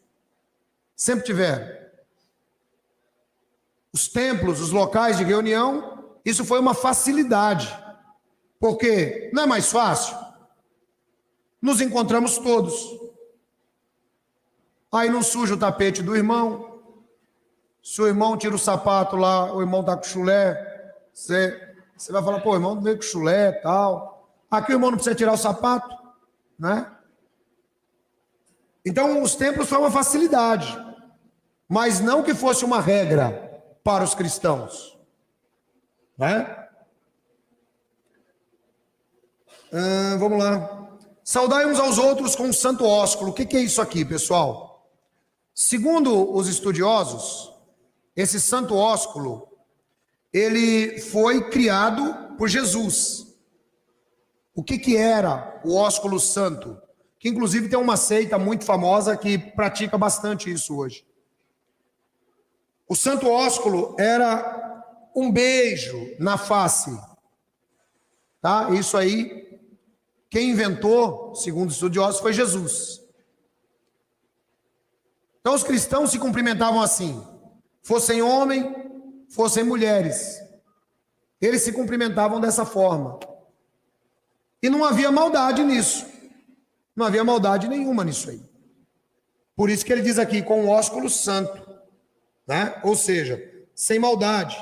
Sempre tiveram. Os templos, os locais de reunião, isso foi uma facilidade. Porque não é mais fácil? Nos encontramos todos. Aí não suja o tapete do irmão. Se o irmão tira o sapato lá, o irmão está com chulé, você vai falar, pô, o irmão não veio com chulé e tal. Aqui o irmão não precisa tirar o sapato, né? Então, os templos foi uma facilidade, mas não que fosse uma regra para os cristãos, né? Vamos lá. Saudai uns aos outros com o santo ósculo. O que é isso aqui, pessoal? Segundo os estudiosos, esse santo ósculo, ele foi criado por Jesus. O que era o ósculo santo? Que inclusive tem uma seita muito famosa que pratica bastante isso hoje. O santo ósculo era um beijo na face. Tá? Isso aí, quem inventou, segundo os estudiosos, foi Jesus. Então os cristãos se cumprimentavam assim, fossem homem, fossem mulheres. Eles se cumprimentavam dessa forma. E não havia maldade nisso. Não havia maldade nenhuma nisso aí. Por isso que ele diz aqui, com o ósculo santo, né? Ou seja, sem maldade.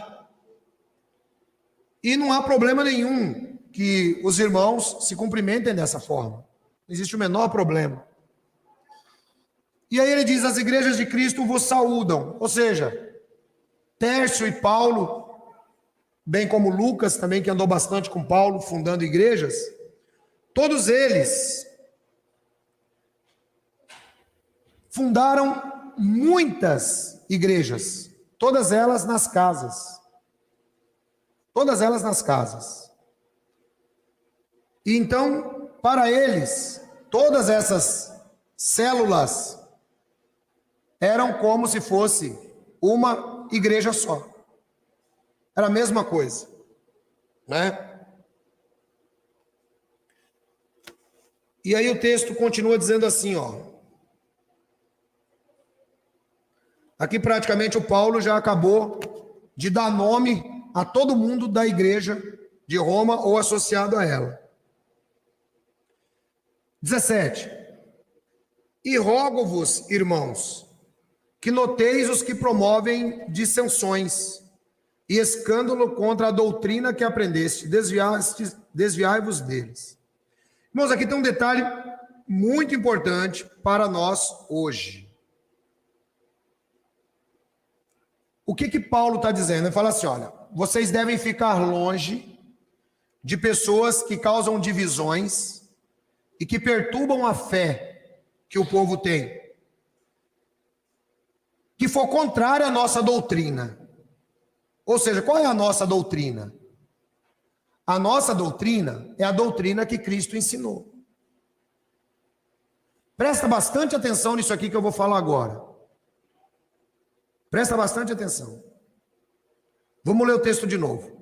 E não há problema nenhum que os irmãos se cumprimentem dessa forma. Não existe o menor problema. E aí ele diz, as igrejas de Cristo vos saúdam. Ou seja, Tércio e Paulo, bem como Lucas também, que andou bastante com Paulo, fundando igrejas, todos eles fundaram muitas igrejas, todas elas nas casas. Todas elas nas casas. E então, para eles, todas essas células eram como se fosse uma igreja só. Era a mesma coisa, né? E aí o texto continua dizendo assim, ó. Aqui praticamente o Paulo já acabou de dar nome a todo mundo da igreja de Roma ou associado a ela. 17. E rogo-vos, irmãos, que noteis os que promovem dissensões e escândalo contra a doutrina que aprendeste, desviai-vos deles. Irmãos, aqui tem um detalhe muito importante para nós hoje. O que Paulo está dizendo? Ele fala assim, olha, vocês devem ficar longe de pessoas que causam divisões e que perturbam a fé que o povo tem, que for contrária à nossa doutrina. Ou seja, qual é a nossa doutrina? A nossa doutrina é a doutrina que Cristo ensinou. Presta bastante atenção nisso aqui que eu vou falar agora. Presta bastante atenção. Vamos ler o texto de novo.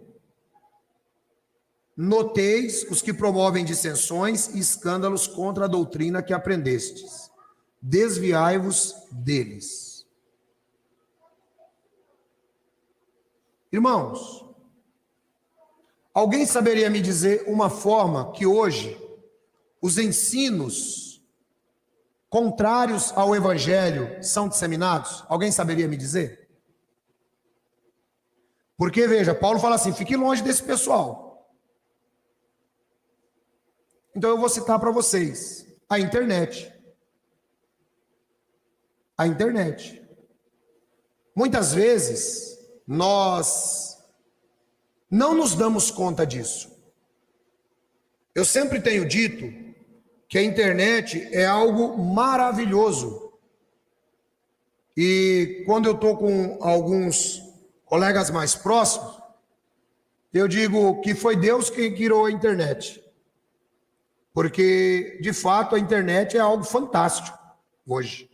Noteis os que promovem dissensões e escândalos contra a doutrina que aprendestes. Desviai-vos deles. Irmãos, alguém saberia me dizer uma forma que hoje os ensinos contrários ao evangelho são disseminados? Alguém saberia me dizer? Porque, veja, Paulo fala assim, fique longe desse pessoal. Então eu vou citar para vocês a internet. A internet. Muitas vezes nós não nos damos conta disso. Eu sempre tenho dito que a internet é algo maravilhoso. E quando eu estou com alguns colegas mais próximos, eu digo que foi Deus quem criou a internet. Porque, de fato, a internet é algo fantástico hoje.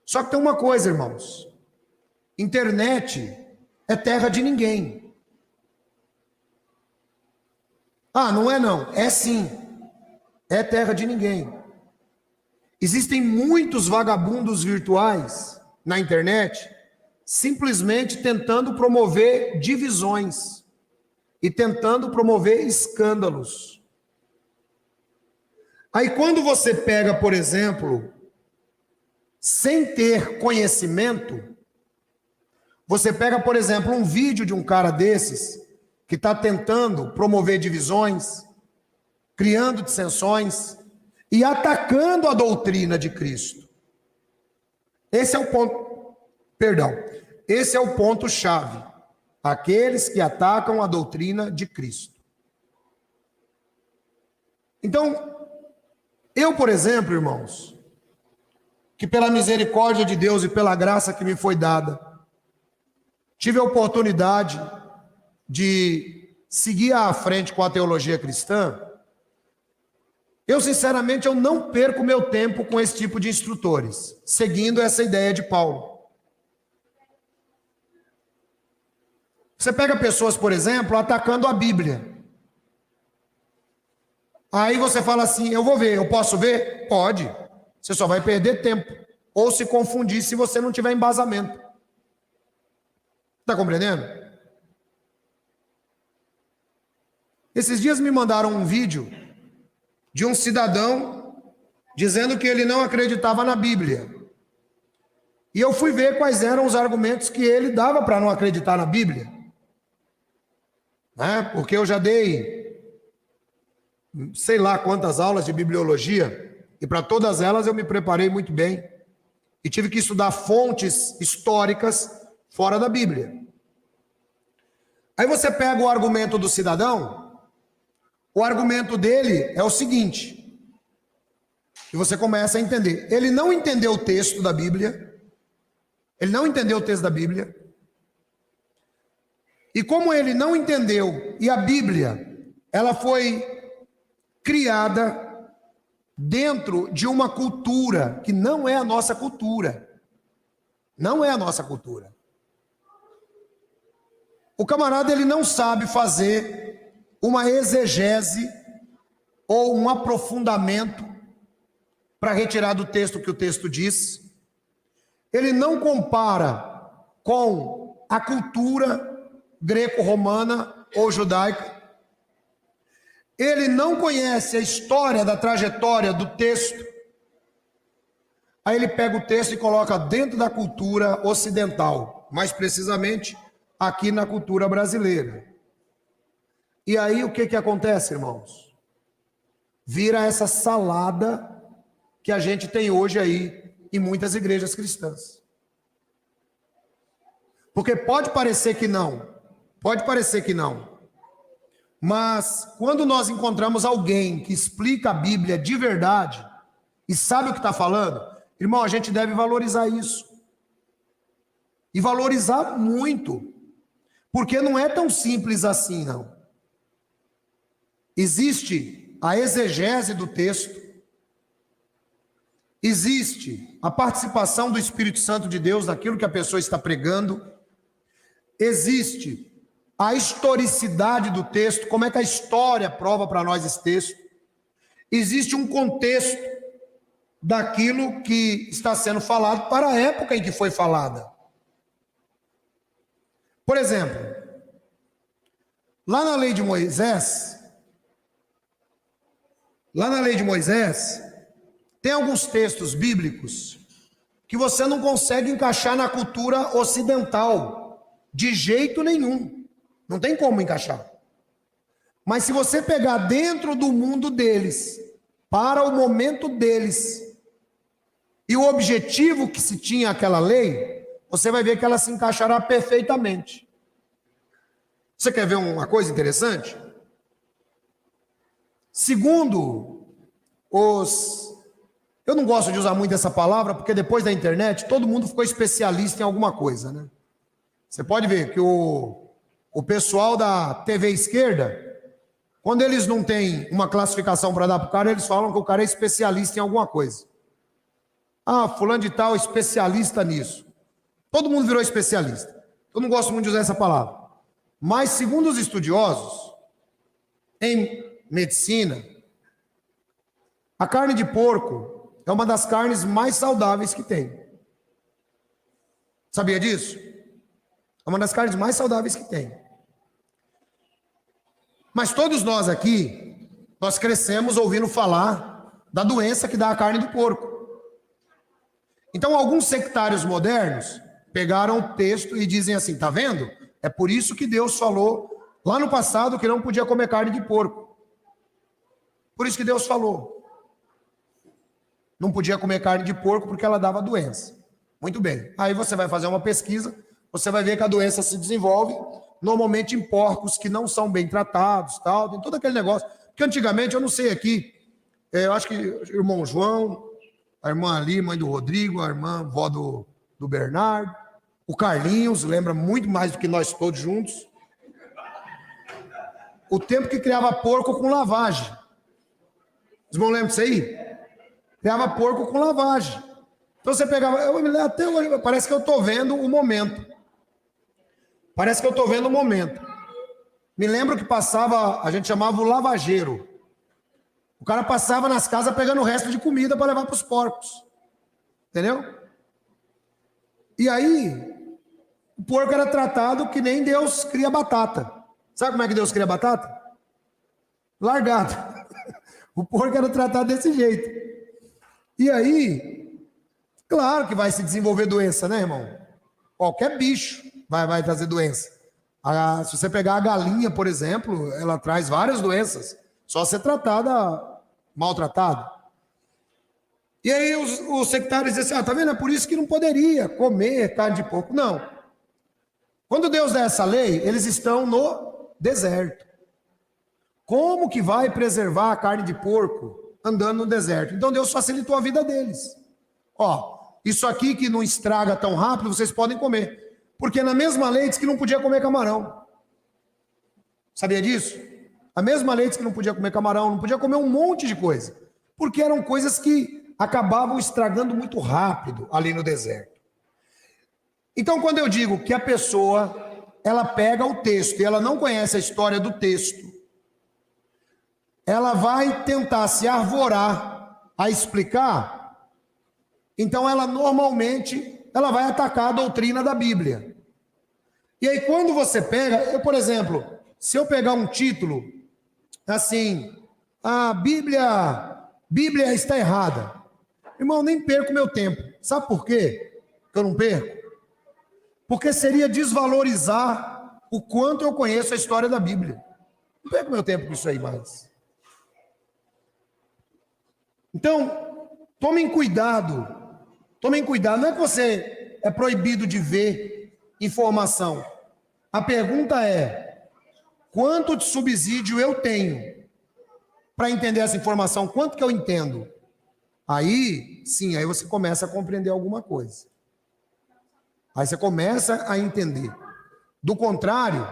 Só que tem uma coisa, irmãos. Internet é terra de ninguém. Ah, não é não. É sim. É terra de ninguém. Existem muitos vagabundos virtuais na internet simplesmente tentando promover divisões e tentando promover escândalos. Aí quando você pega, por exemplo, sem ter conhecimento, você pega, por exemplo, um vídeo de um cara desses que está tentando promover divisões, criando dissensões e atacando a doutrina de Cristo. Esse é o ponto, esse é o ponto-chave. Aqueles que atacam a doutrina de Cristo. Então, eu, por exemplo, irmãos, que pela misericórdia de Deus e pela graça que me foi dada, tive a oportunidade de seguir à frente com a teologia cristã, eu, sinceramente, eu não perco meu tempo com esse tipo de instrutores, seguindo essa ideia de Paulo. Você pega pessoas, por exemplo, atacando a Bíblia. Aí você fala assim, eu vou ver, eu posso ver? Pode. Você só vai perder tempo. Ou se confundir se você não tiver embasamento. Está compreendendo? Esses dias me mandaram um vídeo de um cidadão dizendo que ele não acreditava na Bíblia. E eu fui ver quais eram os argumentos que ele dava para não acreditar na Bíblia. Porque eu já dei sei lá quantas aulas de bibliologia, e para todas elas eu me preparei muito bem, e tive que estudar fontes históricas fora da Bíblia. Aí você pega o argumento do cidadão, o argumento dele é o seguinte, e você começa a entender, ele não entendeu o texto da Bíblia, e como ele não entendeu, e a Bíblia, ela foi criada dentro de uma cultura que não é a nossa cultura. Não é a nossa cultura. O camarada, ele não sabe fazer uma exegese ou um aprofundamento para retirar do texto o que o texto diz. Ele não compara com a cultura greco-romana ou judaica. ele não conhece a história da trajetória do texto, aí ele pega o texto e coloca dentro da cultura ocidental, mais precisamente aqui na cultura brasileira. E aí o que acontece, irmãos? Vira essa salada que a gente tem hoje aí em muitas igrejas cristãs. Porque pode parecer que não, mas quando nós encontramos alguém que explica a Bíblia de verdade e sabe o que está falando, irmão, a gente deve valorizar isso. E valorizar muito. Porque não é tão simples assim, não. Existe a exegese do texto, existe a participação do Espírito Santo de Deus naquilo que a pessoa está pregando, existe a historicidade do texto, como é que a história prova para nós esse texto. Existe um contexto daquilo que está sendo falado para a época em que foi falada. Por exemplo, lá na lei de Moisés, tem alguns textos bíblicos que você não consegue encaixar na cultura ocidental, de jeito nenhum. Não tem como encaixar. Mas se você pegar dentro do mundo deles, para o momento deles, e o objetivo que se tinha aquela lei, você vai ver que ela se encaixará perfeitamente. Você quer ver uma coisa interessante? Segundo eu não gosto de usar muito essa palavra, porque depois da internet, todo mundo ficou especialista em alguma coisa, né? Você pode ver que o pessoal da TV esquerda, quando eles não têm uma classificação para dar para o cara, eles falam que o cara é especialista em alguma coisa. Ah, fulano de tal, especialista nisso. Todo mundo virou especialista. Eu não gosto muito de usar essa palavra. Mas, segundo os estudiosos, em medicina, a carne de porco é uma das carnes mais saudáveis que tem. Sabia disso? É uma das carnes mais saudáveis que tem. Mas todos nós aqui, nós crescemos ouvindo falar da doença que dá a carne do porco. Então, alguns sectários modernos pegaram o texto e dizem assim, tá vendo? É por isso que Deus falou lá no passado que não podia comer carne de porco. Por isso que Deus falou. Não podia comer carne de porco porque ela dava doença. Muito bem. Aí você vai fazer uma pesquisa, você vai ver que a doença se desenvolve normalmente em porcos que não são bem tratados, tal, tem todo aquele negócio. Porque antigamente, eu não sei aqui, eu acho que o irmão João, a irmã ali, mãe do Rodrigo, a irmã, vó do Bernardo, o Carlinhos, lembra muito mais do que nós todos juntos. O tempo que criava porco com lavagem. Os irmãos lembram disso aí? Criava porco com lavagem. Então você pegava, até hoje, parece que eu estou vendo o momento. Me lembro que passava, a gente chamava o lavageiro. O cara passava nas casas pegando o resto de comida para levar para os porcos. Entendeu? E aí, o porco era tratado que nem Deus cria batata. Sabe como é que Deus cria batata? Largado. O porco era tratado desse jeito. E aí, claro que vai se desenvolver doença, né, irmão? Qualquer bicho vai trazer doença. Se você pegar a galinha, por exemplo, ela traz várias doenças. Só ser tratada, maltratada. E aí os sectários dizem assim, tá vendo? É por isso que não poderia comer carne de porco. Não. Quando Deus dá essa lei, eles estão no deserto. Como que vai preservar a carne de porco andando no deserto? Então Deus facilitou a vida deles. Isso aqui que não estraga tão rápido, vocês podem comer. Porque na mesma lei diz que não podia comer camarão. Sabia disso? A mesma lei diz que não podia comer camarão, não podia comer um monte de coisa. Porque eram coisas que acabavam estragando muito rápido ali no deserto. Então, quando eu digo que a pessoa, ela pega o texto e ela não conhece a história do texto, ela vai tentar se arvorar a explicar, então ela normalmente ela vai atacar a doutrina da Bíblia. E aí quando você pega, por exemplo, se eu pegar um título, assim, a Bíblia está errada. Irmão, nem perco meu tempo. Sabe por quê que eu não perco? Porque seria desvalorizar o quanto eu conheço a história da Bíblia. Não perco meu tempo com isso aí mais. Então, tomem cuidado. Tomem cuidado. Não é que você é proibido de ver informação. A pergunta é: quanto de subsídio eu tenho para entender essa informação? Quanto que eu entendo? Aí, sim, aí você começa a compreender alguma coisa. Aí você começa a entender. Do contrário,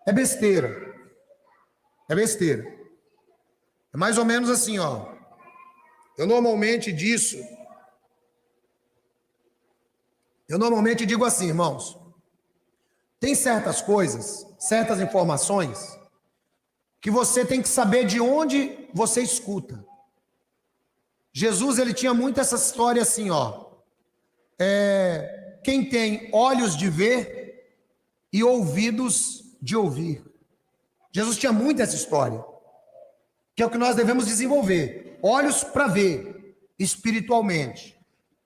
é besteira. É besteira. É mais ou menos assim, ó. Eu normalmente digo assim, irmãos. Tem certas coisas, certas informações, que você tem que saber de onde você escuta. Jesus, ele tinha muito essa história assim, ó. Quem tem olhos de ver e ouvidos de ouvir. Jesus tinha muito essa história, que é o que nós devemos desenvolver. Olhos para ver espiritualmente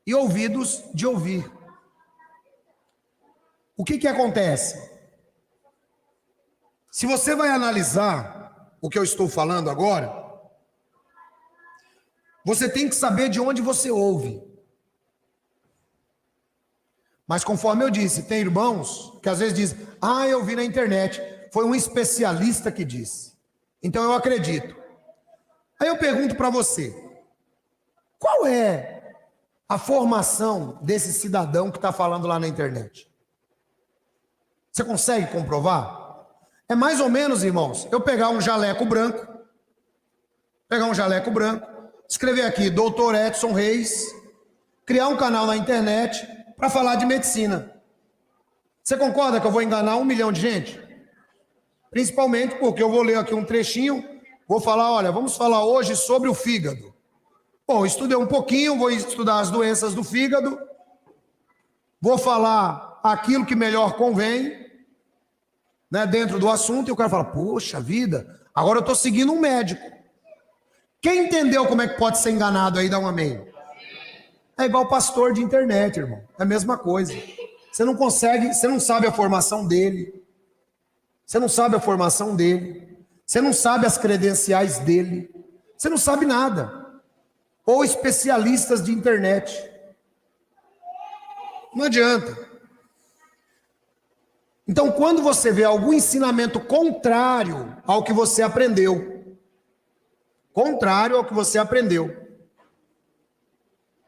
e ouvidos de ouvir. O que acontece? Se você vai analisar o que eu estou falando agora, você tem que saber de onde você ouve. Mas conforme eu disse, tem irmãos que às vezes dizem: eu vi na internet, foi um especialista que disse, então eu acredito. Aí eu pergunto para você, qual é a formação desse cidadão que está falando lá na internet? Você consegue comprovar? É mais ou menos, irmãos, eu pegar um jaleco branco, escrever aqui, Dr. Edson Reis, criar um canal na internet para falar de medicina. Você concorda que eu vou enganar 1 milhão de gente? Principalmente porque eu vou ler aqui um trechinho, vou falar, olha, vamos falar hoje sobre o fígado. Bom, estudei um pouquinho, vou estudar as doenças do fígado, vou falar aquilo que melhor convém, né, dentro do assunto, e o cara fala: poxa vida, agora eu estou seguindo um médico. Quem entendeu como é que pode ser enganado aí, dá um amém. É igual pastor de internet, irmão. É a mesma coisa. Você não consegue, você não sabe a formação dele. Você não sabe as credenciais dele. Você não sabe nada. Ou especialistas de internet. Não adianta. Então, quando você vê algum ensinamento contrário ao que você aprendeu,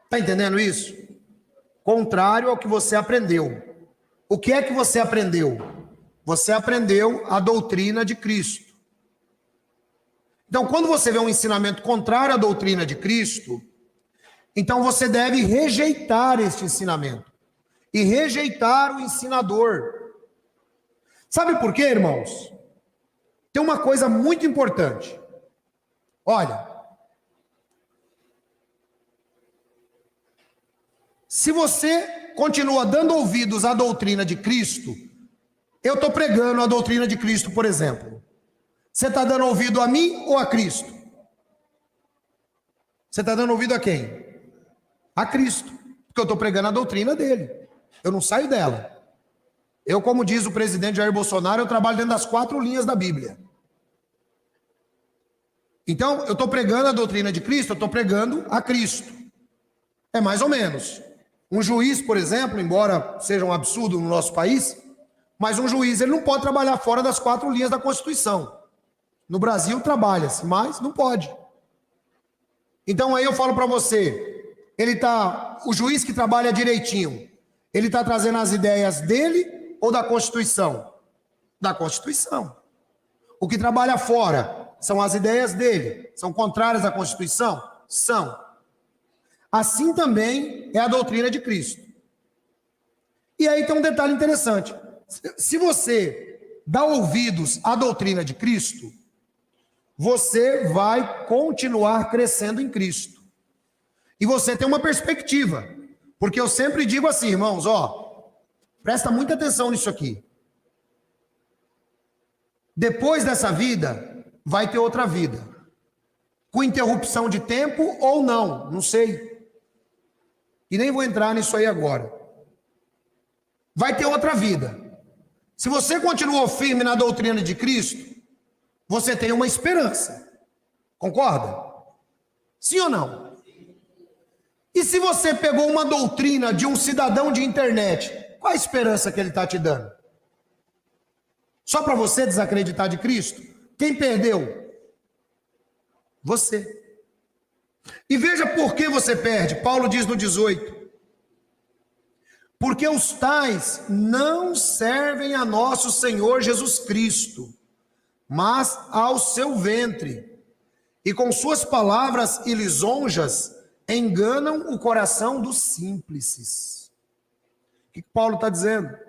está entendendo isso? Contrário ao que você aprendeu. O que é que você aprendeu? Você aprendeu a doutrina de Cristo. Então, quando você vê um ensinamento contrário à doutrina de Cristo, então você deve rejeitar este ensinamento e rejeitar o ensinador. Sabe por quê, irmãos? Tem uma coisa muito importante. Olha, se você continua dando ouvidos à doutrina de Cristo, eu estou pregando a doutrina de Cristo, por exemplo. Você está dando ouvido a mim ou a Cristo? Você está dando ouvido a quem? A Cristo. Porque eu estou pregando a doutrina dele. Eu não saio dela. Eu, como diz o presidente Jair Bolsonaro, eu trabalho dentro das 4 linhas da Bíblia. Então, eu estou pregando a doutrina de Cristo, eu estou pregando a Cristo. É mais ou menos. Um juiz, por exemplo, embora seja um absurdo no nosso país, mas um juiz ele não pode trabalhar fora das 4 linhas da Constituição. No Brasil trabalha-se, mas não pode. Então aí eu falo para você, o juiz que trabalha direitinho, ele está trazendo as ideias dele ou da Constituição? Da Constituição. O que trabalha fora são as ideias dele, são contrárias à Constituição? São. Assim também é a doutrina de Cristo. E aí tem um detalhe interessante. Se você dá ouvidos à doutrina de Cristo, você vai continuar crescendo em Cristo. E você tem uma perspectiva. Porque eu sempre digo assim, irmãos, presta muita atenção nisso aqui. Depois dessa vida, vai ter outra vida. Com interrupção de tempo ou não sei. E nem vou entrar nisso aí agora. Vai ter outra vida. Se você continuou firme na doutrina de Cristo, você tem uma esperança. Concorda? Sim ou não? E se você pegou uma doutrina de um cidadão de internet, qual a esperança que ele está te dando? Só para você desacreditar de Cristo? Quem perdeu? Você. E veja por que você perde. Paulo diz no 18. Porque os tais não servem a nosso Senhor Jesus Cristo, mas ao seu ventre, e com suas palavras e lisonjas enganam o coração dos simples. O que Paulo está dizendo?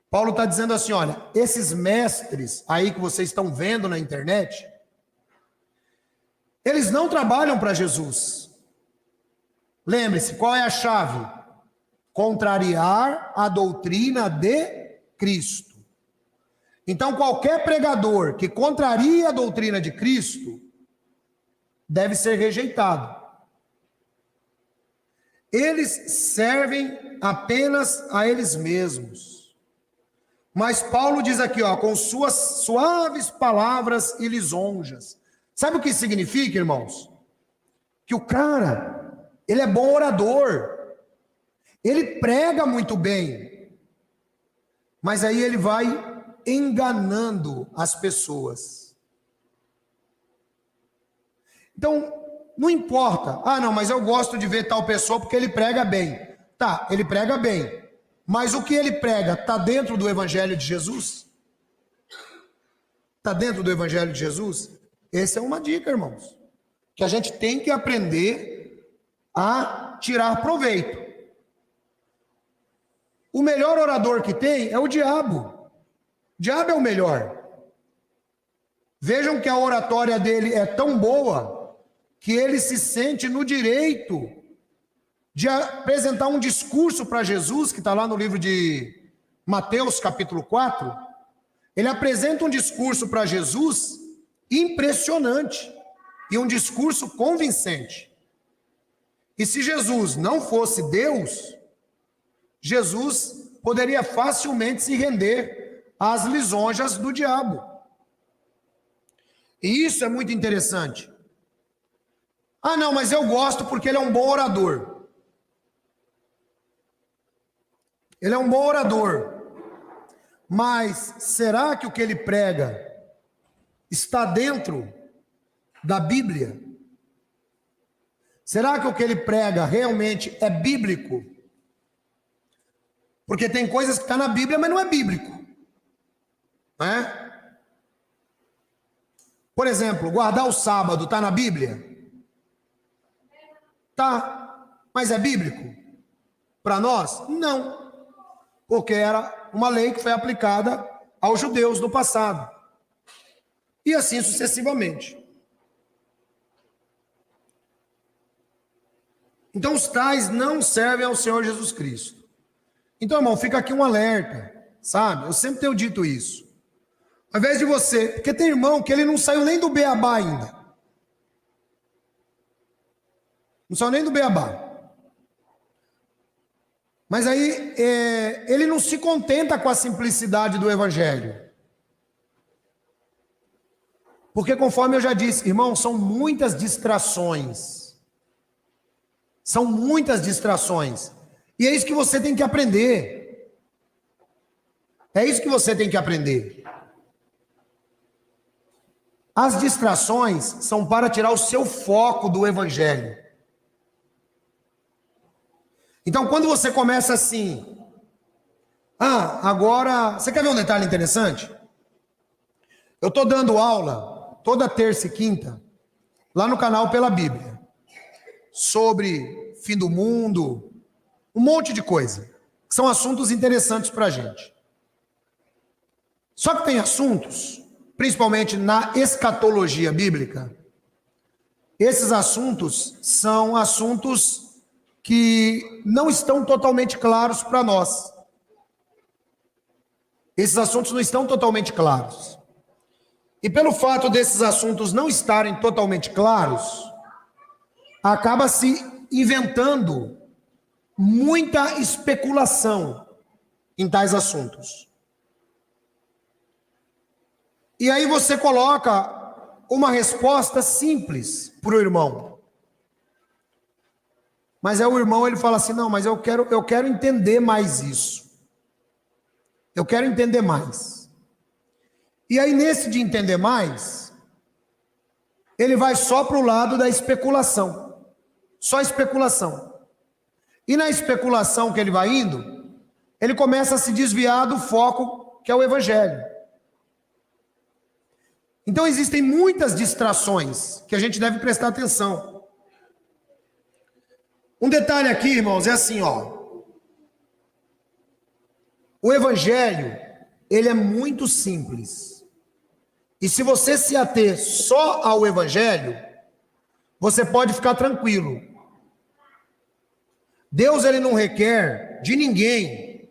Paulo está dizendo assim, olha, esses mestres aí que vocês estão vendo na internet, eles não trabalham para Jesus. Lembre-se, qual é a chave? Contrariar a doutrina de Cristo. Então, qualquer pregador que contraria a doutrina de Cristo deve ser rejeitado. Eles servem apenas a eles mesmos. Mas Paulo diz aqui, ó, com suas suaves palavras e lisonjas. Sabe o que isso significa, irmãos? Que o cara, ele é bom orador. Ele prega muito bem. Mas aí ele vai enganando as pessoas. Então, não importa. Ah, não, mas eu gosto de ver tal pessoa porque ele prega bem. Tá, ele prega bem. Mas o que ele prega está dentro do Evangelho de Jesus? Está dentro do Evangelho de Jesus? Essa é uma dica, irmãos. Que a gente tem que aprender a tirar proveito. O melhor orador que tem é o diabo. O diabo é o melhor. Vejam que a oratória dele é tão boa que ele se sente no direito de apresentar um discurso para Jesus, que está lá no livro de Mateus, capítulo 4. Ele apresenta um discurso para Jesus impressionante e um discurso convincente. E se Jesus não fosse Deus, Jesus poderia facilmente se render às lisonjas do diabo. E isso é muito interessante. Ah, não, mas eu gosto porque ele é um bom orador. Ele é um bom orador. Mas será que o que ele prega está dentro da Bíblia? Será que o que ele prega realmente é bíblico? Porque tem coisas que estão na Bíblia, mas não é bíblico. Não é? Por exemplo, guardar o sábado está na Bíblia? Tá, mas é bíblico? Para nós? Não. Porque era uma lei que foi aplicada aos judeus no passado. E assim sucessivamente. Então os tais não servem ao Senhor Jesus Cristo. Então, irmão, fica aqui um alerta, sabe? Eu sempre tenho dito isso. Ao invés de você... Porque tem irmão que ele não saiu nem do beabá ainda. Não saiu nem do beabá. Mas aí, ele não se contenta com a simplicidade do Evangelho. Porque, conforme eu já disse, irmão, são muitas distrações. São muitas distrações. E é isso que você tem que aprender. É isso que você tem que aprender. As distrações são para tirar o seu foco do Evangelho. Então, quando você começa assim... Ah, agora... Você quer ver um detalhe interessante? Eu estou dando aula toda terça e quinta, lá no canal Pela Bíblia, sobre fim do mundo, um monte de coisa, que são assuntos interessantes para a gente. Só que tem assuntos, principalmente na escatologia bíblica, esses assuntos são assuntos que não estão totalmente claros para nós. Esses assuntos não estão totalmente claros. E pelo fato desses assuntos não estarem totalmente claros, acaba se inventando muita especulação em tais assuntos. E aí você coloca uma resposta simples para o irmão. Mas aí o irmão ele fala assim, não, mas eu quero entender mais isso. Eu quero entender mais. E aí nesse de entender mais, ele vai só para o lado da especulação. Só especulação. E na especulação que ele vai indo, ele começa a se desviar do foco que é o evangelho. Então existem muitas distrações que a gente deve prestar atenção. Um detalhe aqui, irmãos, é assim, ó. O evangelho, ele é muito simples. E se você se ater só ao evangelho, você pode ficar tranquilo. Deus, ele não requer de ninguém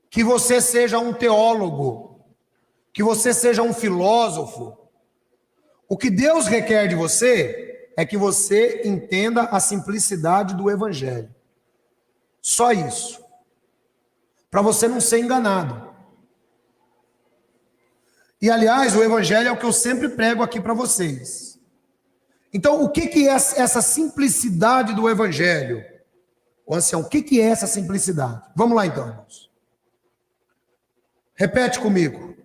que você seja um teólogo, que você seja um filósofo. O que Deus requer de você é que você entenda a simplicidade do evangelho. Só isso. Para você não ser enganado. E, aliás, o evangelho é o que eu sempre prego aqui para vocês. Então, o que é essa simplicidade do evangelho? Ô, ancião, o que é essa simplicidade? Vamos lá, então, irmãos. Repete comigo.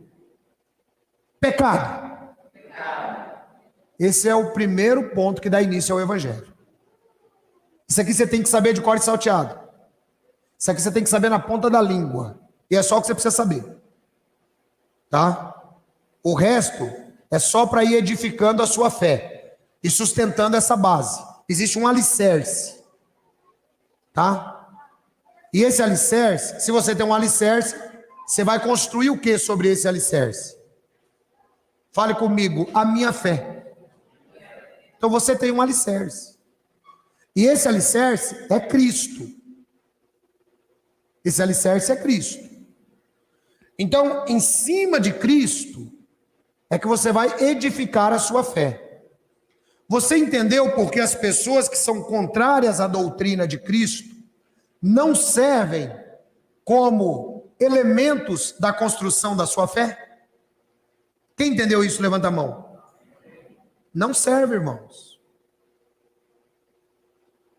Pecado. Esse é o primeiro ponto que dá início ao evangelho. Isso aqui você tem que saber de cor e salteado. Isso aqui você tem que saber na ponta da língua. E é só o que você precisa saber. Tá? O resto é só para ir edificando a sua fé e sustentando essa base. Existe um alicerce. Tá? E esse alicerce, se você tem um alicerce, você vai construir o que sobre esse alicerce? Fale comigo, a minha fé. Então você tem um alicerce. E esse alicerce é Cristo. Esse alicerce é Cristo. Então, em cima de Cristo, é que você vai edificar a sua fé. Você entendeu porque as pessoas que são contrárias à doutrina de Cristo não servem como elementos da construção da sua fé? Quem entendeu isso, levanta a mão. Não serve, irmãos.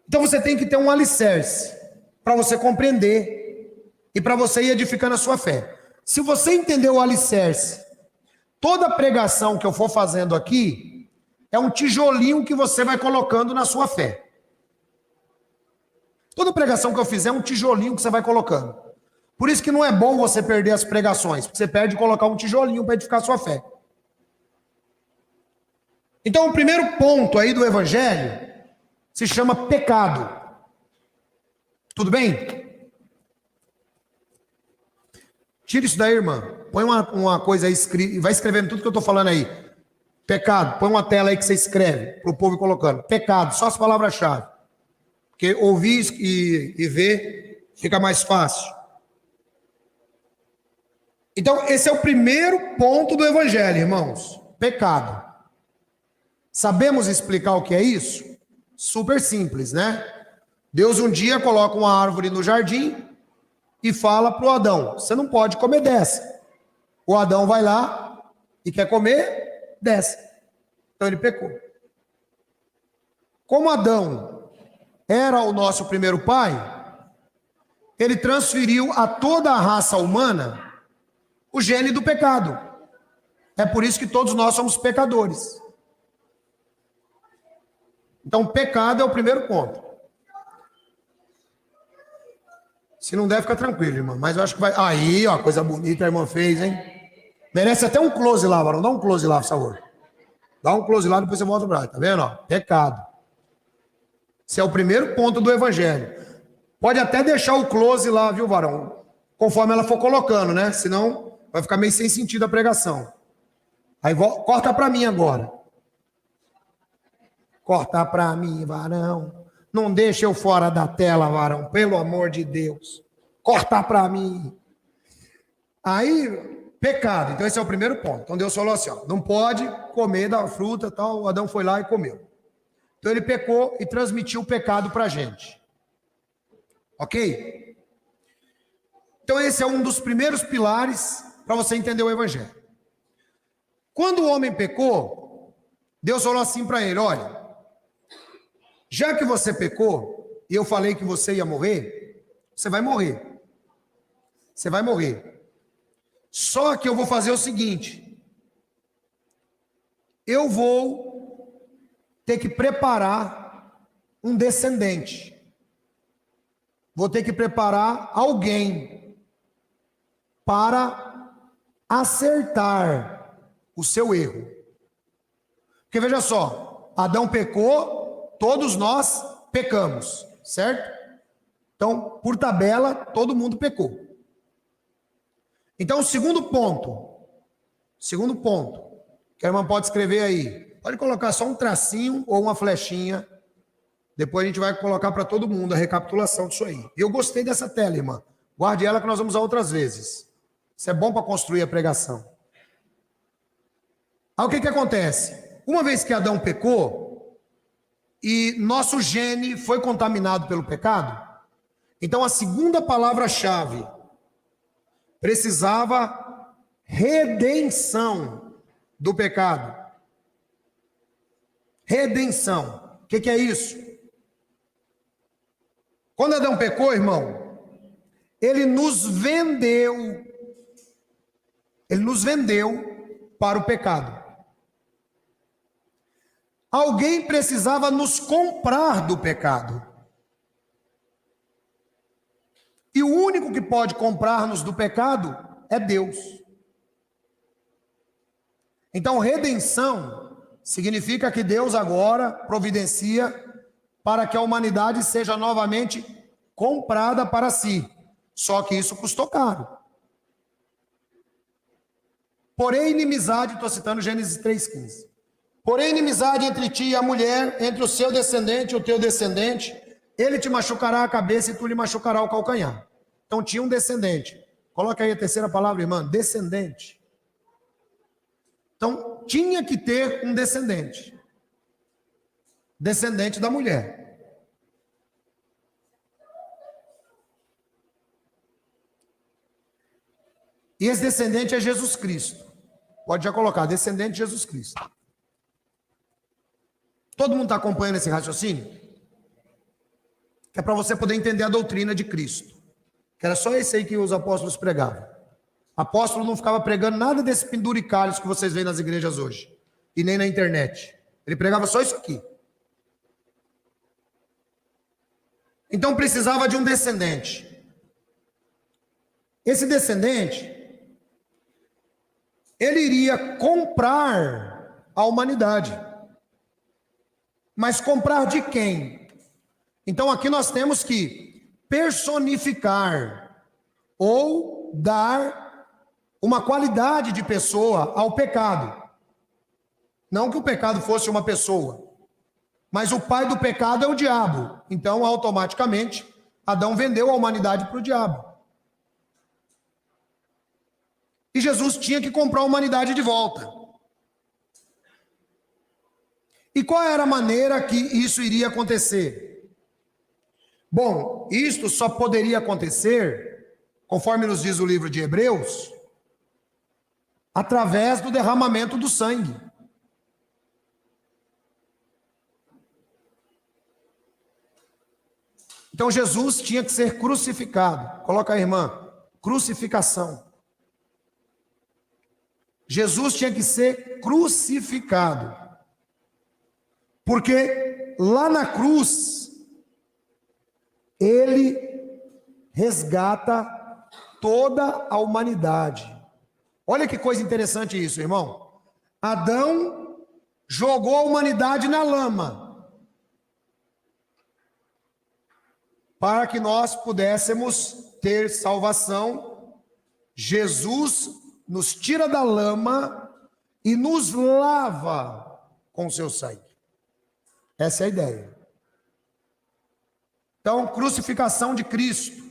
Então você tem que ter um alicerce para você compreender e para você ir edificando a sua fé. Se você entendeu o alicerce, toda pregação que eu for fazendo aqui é um tijolinho que você vai colocando na sua fé. Toda pregação que eu fizer é um tijolinho que você vai colocando. Por isso que não é bom você perder as pregações, porque você perde colocar um tijolinho para edificar a sua fé. Então, o primeiro ponto aí do evangelho se chama pecado. Tudo bem? Tira isso daí, irmã. Põe uma coisa aí, vai escrevendo tudo que eu estou falando aí. Pecado. Põe uma tela aí que você escreve, para o povo ir colocando. Pecado, só as palavras-chave. Porque ouvir e ver fica mais fácil. Então, esse é o primeiro ponto do evangelho, irmãos. Pecado. Sabemos explicar o que é isso? Super simples, né? Deus um dia coloca uma árvore no jardim e fala para o Adão, você não pode comer dessa. O Adão vai lá e quer comer dessa. Então ele pecou. Como Adão era o nosso primeiro pai, ele transferiu a toda a raça humana o gene do pecado. É por isso que todos nós somos pecadores. Então, pecado é o primeiro ponto. Se não der, fica tranquilo, irmão. Mas eu acho que vai... Aí, ó, coisa bonita a irmã fez, hein? Merece até um close lá, varão. Dá um close lá, por favor. Dá um close lá, depois você volta para lá. Tá vendo, ó? Pecado. Esse é o primeiro ponto do evangelho. Pode até deixar o close lá, viu, varão? Conforme ela for colocando, né? Senão vai ficar meio sem sentido a pregação. Aí, corta para mim agora. Corta para mim, varão. Não deixa eu fora da tela, varão. Pelo amor de Deus. Corta para mim. Aí, Pecado. Então esse é o primeiro ponto. Então Deus falou assim, ó, não pode comer da fruta, tal. O Adão foi lá e comeu. Então ele pecou e transmitiu o pecado para a gente. Ok? Então esse é um dos primeiros pilares para você entender o evangelho. Quando o homem pecou, Deus falou assim para ele, olha, já que você pecou, e eu falei que você ia morrer, você vai morrer. Você vai morrer. Só que eu vou fazer o seguinte, eu vou ter que preparar um descendente. Vou ter que preparar alguém para acertar o seu erro. Porque veja só, Adão pecou, todos nós pecamos, certo? Então, por tabela, todo mundo pecou. Então, o segundo ponto, que a irmã pode escrever aí, pode colocar só um tracinho ou uma flechinha, depois a gente vai colocar para todo mundo a recapitulação disso aí. Eu gostei dessa tela, irmã, guarde ela que nós vamos usar outras vezes. Isso é bom para construir a pregação. Aí o que acontece? Uma vez que Adão pecou, e nosso gene foi contaminado pelo pecado, então a segunda palavra-chave precisava redenção do pecado. Redenção. O que é isso? Quando Adão pecou, irmão, ele nos vendeu para o pecado. Alguém precisava nos comprar do pecado. E o único que pode comprar-nos do pecado é Deus. Então, redenção significa que Deus agora providencia para que a humanidade seja novamente comprada para si. Só que isso custou caro. Porém, inimizade, estou citando Gênesis 3,15. Porém, inimizade entre ti e a mulher, entre o seu descendente e o teu descendente, ele te machucará a cabeça e tu lhe machucará o calcanhar. Então tinha um descendente. Coloca aí a terceira palavra, irmã, descendente. Então tinha que ter um descendente. Descendente da mulher. E esse descendente é Jesus Cristo. Pode já colocar, descendente de Jesus Cristo. Todo mundo está acompanhando esse raciocínio? Que é para você poder entender a doutrina de Cristo. Que era só esse aí que os apóstolos pregavam. Apóstolo não ficava pregando nada desses penduricalhos que vocês veem nas igrejas hoje. E nem na internet. Ele pregava só isso aqui. Então precisava de um descendente. Esse descendente, ele iria comprar a humanidade. Mas comprar de quem? Então aqui nós temos que personificar ou dar uma qualidade de pessoa ao pecado. Não que o pecado fosse uma pessoa, mas o pai do pecado é o diabo. Então, automaticamente, Adão vendeu a humanidade para o diabo. E Jesus tinha que comprar a humanidade de volta. E qual era a maneira que isso iria acontecer? Bom, isto só poderia acontecer, conforme nos diz o livro de Hebreus, através do derramamento do sangue. Então Jesus tinha que ser crucificado. Coloca aí, irmã, crucificação. Jesus tinha que ser crucificado. Porque lá na cruz, ele resgata toda a humanidade. Olha que coisa interessante isso, irmão. Adão jogou a humanidade na lama para que nós pudéssemos ter salvação. Jesus nos tira da lama e nos lava com o seu sangue. Essa é a ideia. Então, crucificação de Cristo.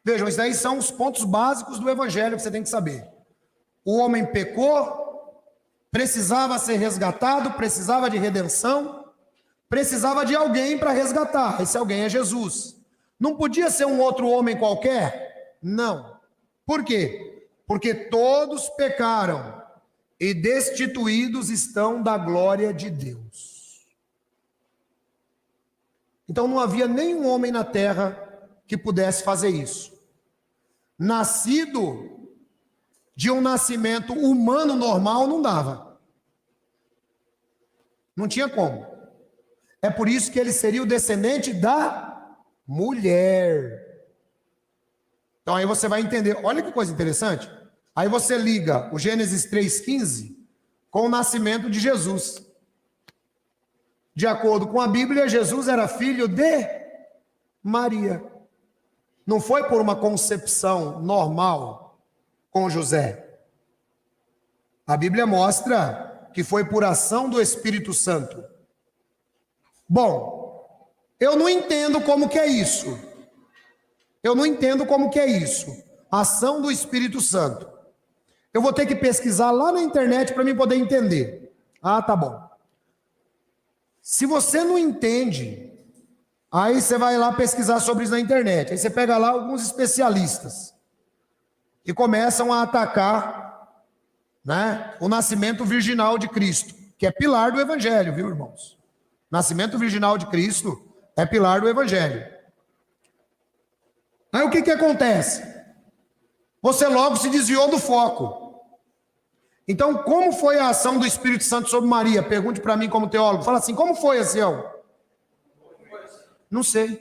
Vejam, esses daí são os pontos básicos do evangelho que você tem que saber. o homem pecou, precisava ser resgatado, precisava de redenção, precisava de alguém para resgatar. Esse alguém é Jesus. Não podia ser um outro homem qualquer? Não. Por quê? Porque todos pecaram e destituídos estão da glória de Deus. Então não havia nenhum homem na terra que pudesse fazer isso. Nascido de um nascimento humano normal não dava. Não tinha como. É por isso que ele seria o descendente da mulher. Então aí você vai entender. Olha que coisa interessante. Aí você liga o Gênesis 3,15 com o nascimento de Jesus. De acordo com a Bíblia, Jesus era filho de Maria. Não foi por uma concepção normal com José. A Bíblia mostra que foi por ação do Espírito Santo. Bom, eu não entendo como que é isso. Eu não entendo como que é isso. Ação do Espírito Santo. Eu vou ter que pesquisar lá na internet para mim poder entender. Ah, tá bom. Se você não entende, aí você vai lá pesquisar sobre isso na internet. Aí você pega lá alguns especialistas que começam a atacar, né, o nascimento virginal de Cristo, que é pilar do Evangelho, viu, irmãos? Nascimento virginal de Cristo é pilar do Evangelho. Aí o que acontece? Você logo se desviou do foco. Então, como foi a ação do Espírito Santo sobre Maria? Pergunte para mim como teólogo. Fala assim, como foi, Acião? Não sei.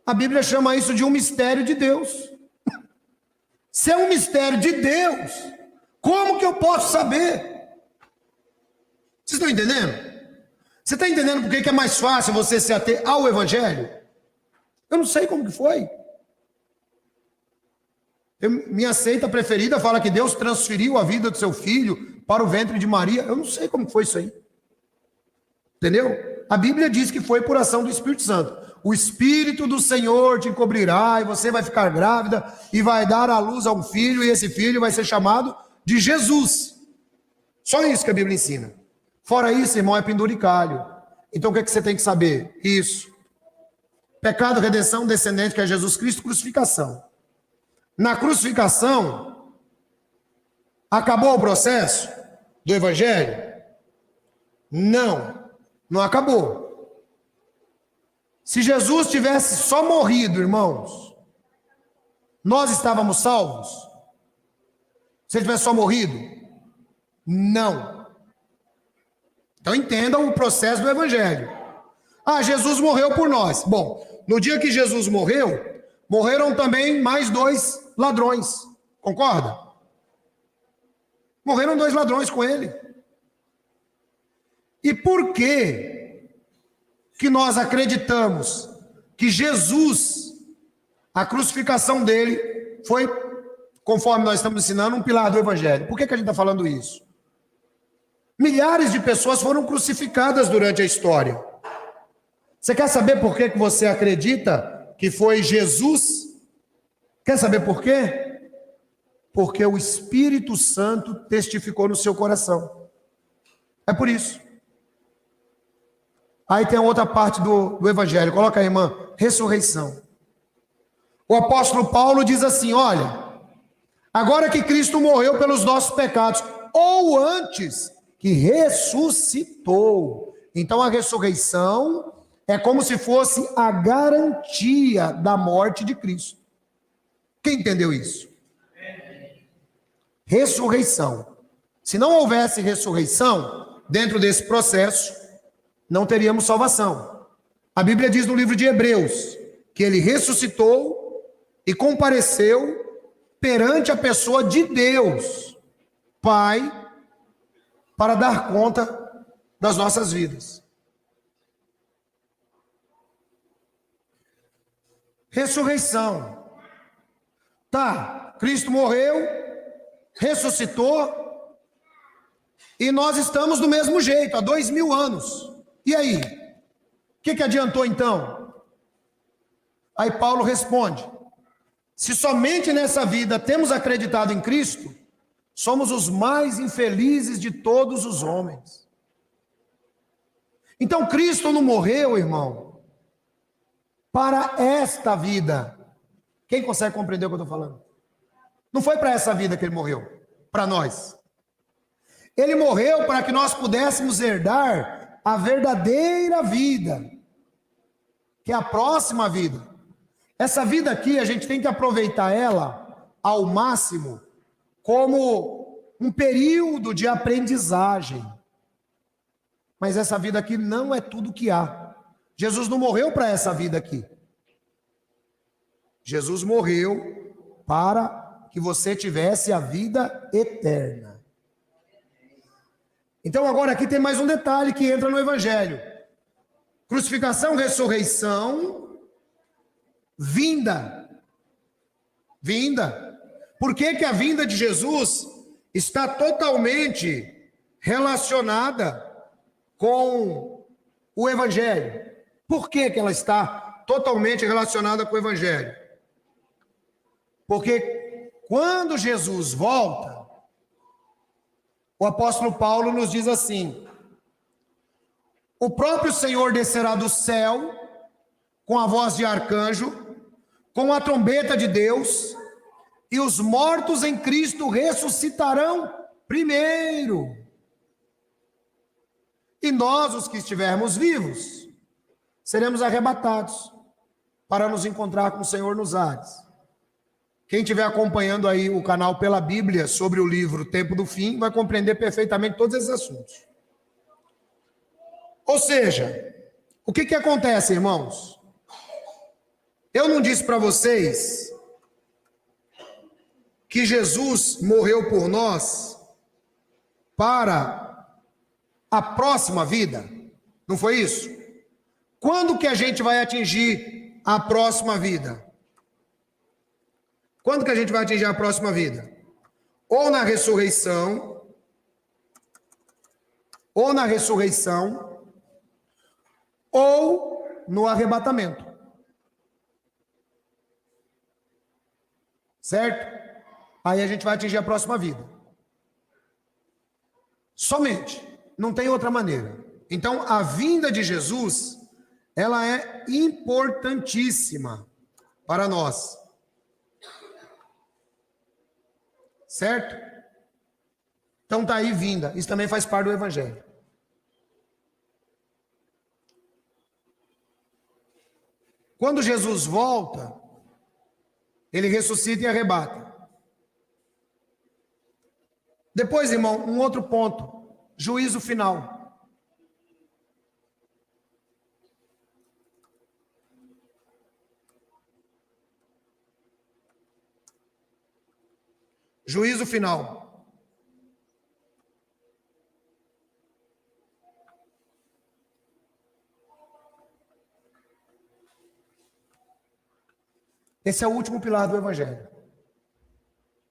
A Bíblia chama isso de um mistério de Deus. Se é um mistério de Deus, como que eu posso saber? Vocês estão entendendo? Você está entendendo por que é mais fácil você se ater ao Evangelho? Eu não sei como que foi. Minha seita preferida fala que Deus transferiu a vida do seu filho para o ventre de Maria. Eu não sei como foi isso aí. Entendeu? A Bíblia diz que foi por ação do Espírito Santo. O Espírito do Senhor te encobrirá e você vai ficar grávida e vai dar à luz a um filho e esse filho vai ser chamado de Jesus. Só isso que a Bíblia ensina. Fora isso, irmão, é penduricalho. Então o que você tem que saber? Isso. Pecado, redenção, descendente, que é Jesus Cristo, crucificação. Na crucificação, acabou o processo do Evangelho? Não, não acabou. Se Jesus tivesse só morrido, irmãos, nós estávamos salvos? Se ele tivesse só morrido? Não. Então entendam o processo do Evangelho. Ah, Jesus morreu por nós. Bom, no dia que Jesus morreu, morreram também mais 2 ladrões, concorda? Morreram 2 ladrões com ele. E por que nós acreditamos que Jesus, a crucificação dele, foi, conforme nós estamos ensinando, um pilar do Evangelho? Por que a gente está falando isso? Milhares de pessoas foram crucificadas durante a história. Você quer saber por que você acredita que foi Jesus? Quer saber por quê? Porque o Espírito Santo testificou no seu coração. É por isso. Aí tem a outra parte do Evangelho. Coloca aí, irmã. Ressurreição. O apóstolo Paulo diz assim, olha, agora que Cristo morreu pelos nossos pecados, ou antes que ressuscitou. Então a ressurreição é como se fosse a garantia da morte de Cristo. Quem entendeu isso? Ressurreição. Se não houvesse ressurreição, dentro desse processo, não teríamos salvação. A Bíblia diz no livro de Hebreus, que ele ressuscitou e compareceu perante a pessoa de Deus, Pai, para dar conta das nossas vidas. Ressurreição. Tá, Cristo morreu, ressuscitou, e nós estamos do mesmo jeito, há 2000 anos. E aí? O que adiantou então? Aí Paulo responde, Se somente nessa vida temos acreditado em Cristo, somos os mais infelizes de todos os homens. Então Cristo não morreu, irmão, para esta vida. Quem consegue compreender o que eu estou falando? Não foi para essa vida que ele morreu, para nós. Ele morreu para que nós pudéssemos herdar a verdadeira vida, que é a próxima vida. Essa vida aqui, a gente tem que aproveitar ela ao máximo como um período de aprendizagem. Mas essa vida aqui não é tudo que há. Jesus não morreu para essa vida aqui. Jesus morreu para que você tivesse a vida eterna. Então agora aqui tem mais um detalhe que entra no Evangelho. Crucificação, ressurreição, vinda. Vinda. Por que que a vinda de Jesus está totalmente relacionada com o Evangelho? Por que que ela está totalmente relacionada com o Evangelho? Porque quando Jesus volta, o apóstolo Paulo nos diz assim: o próprio Senhor descerá do céu com a voz de arcanjo, com a trombeta de Deus, e os mortos em Cristo ressuscitarão primeiro. E nós, os que estivermos vivos, seremos arrebatados para nos encontrar com o Senhor nos ares. Quem estiver acompanhando aí o canal Pela Bíblia sobre o livro Tempo do Fim vai compreender perfeitamente todos esses assuntos. Ou seja, o que que acontece, irmãos? Eu não disse para vocês que Jesus morreu por nós para a próxima vida? Não foi isso? Quando que a gente vai atingir a próxima vida? Quando que a gente vai atingir a próxima vida? Ou na ressurreição, ou no arrebatamento. Certo? Aí a gente vai atingir a próxima vida. Somente. Não tem outra maneira. Então, a vinda de Jesus, ela é importantíssima para nós. Certo? Então está aí vinda. Isso também faz parte do Evangelho. Quando Jesus volta, ele ressuscita e arrebata. Depois, irmão, um outro ponto. Juízo final. Juízo final. Esse é o último pilar do Evangelho.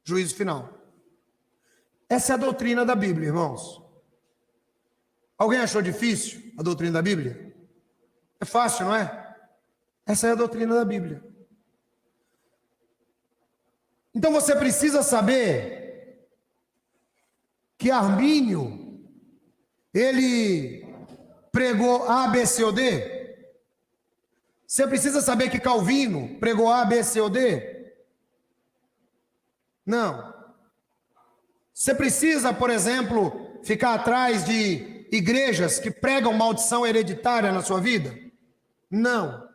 Juízo final. Essa é a doutrina da Bíblia, irmãos. Alguém achou difícil a doutrina da Bíblia? É fácil, não é? Essa é a doutrina da Bíblia. Então você precisa saber que Armínio, ele pregou A, B, C ou D. Você precisa saber que Calvino pregou A, B, C ou D. Não. Você precisa, por exemplo, ficar atrás de igrejas que pregam maldição hereditária na sua vida? Não.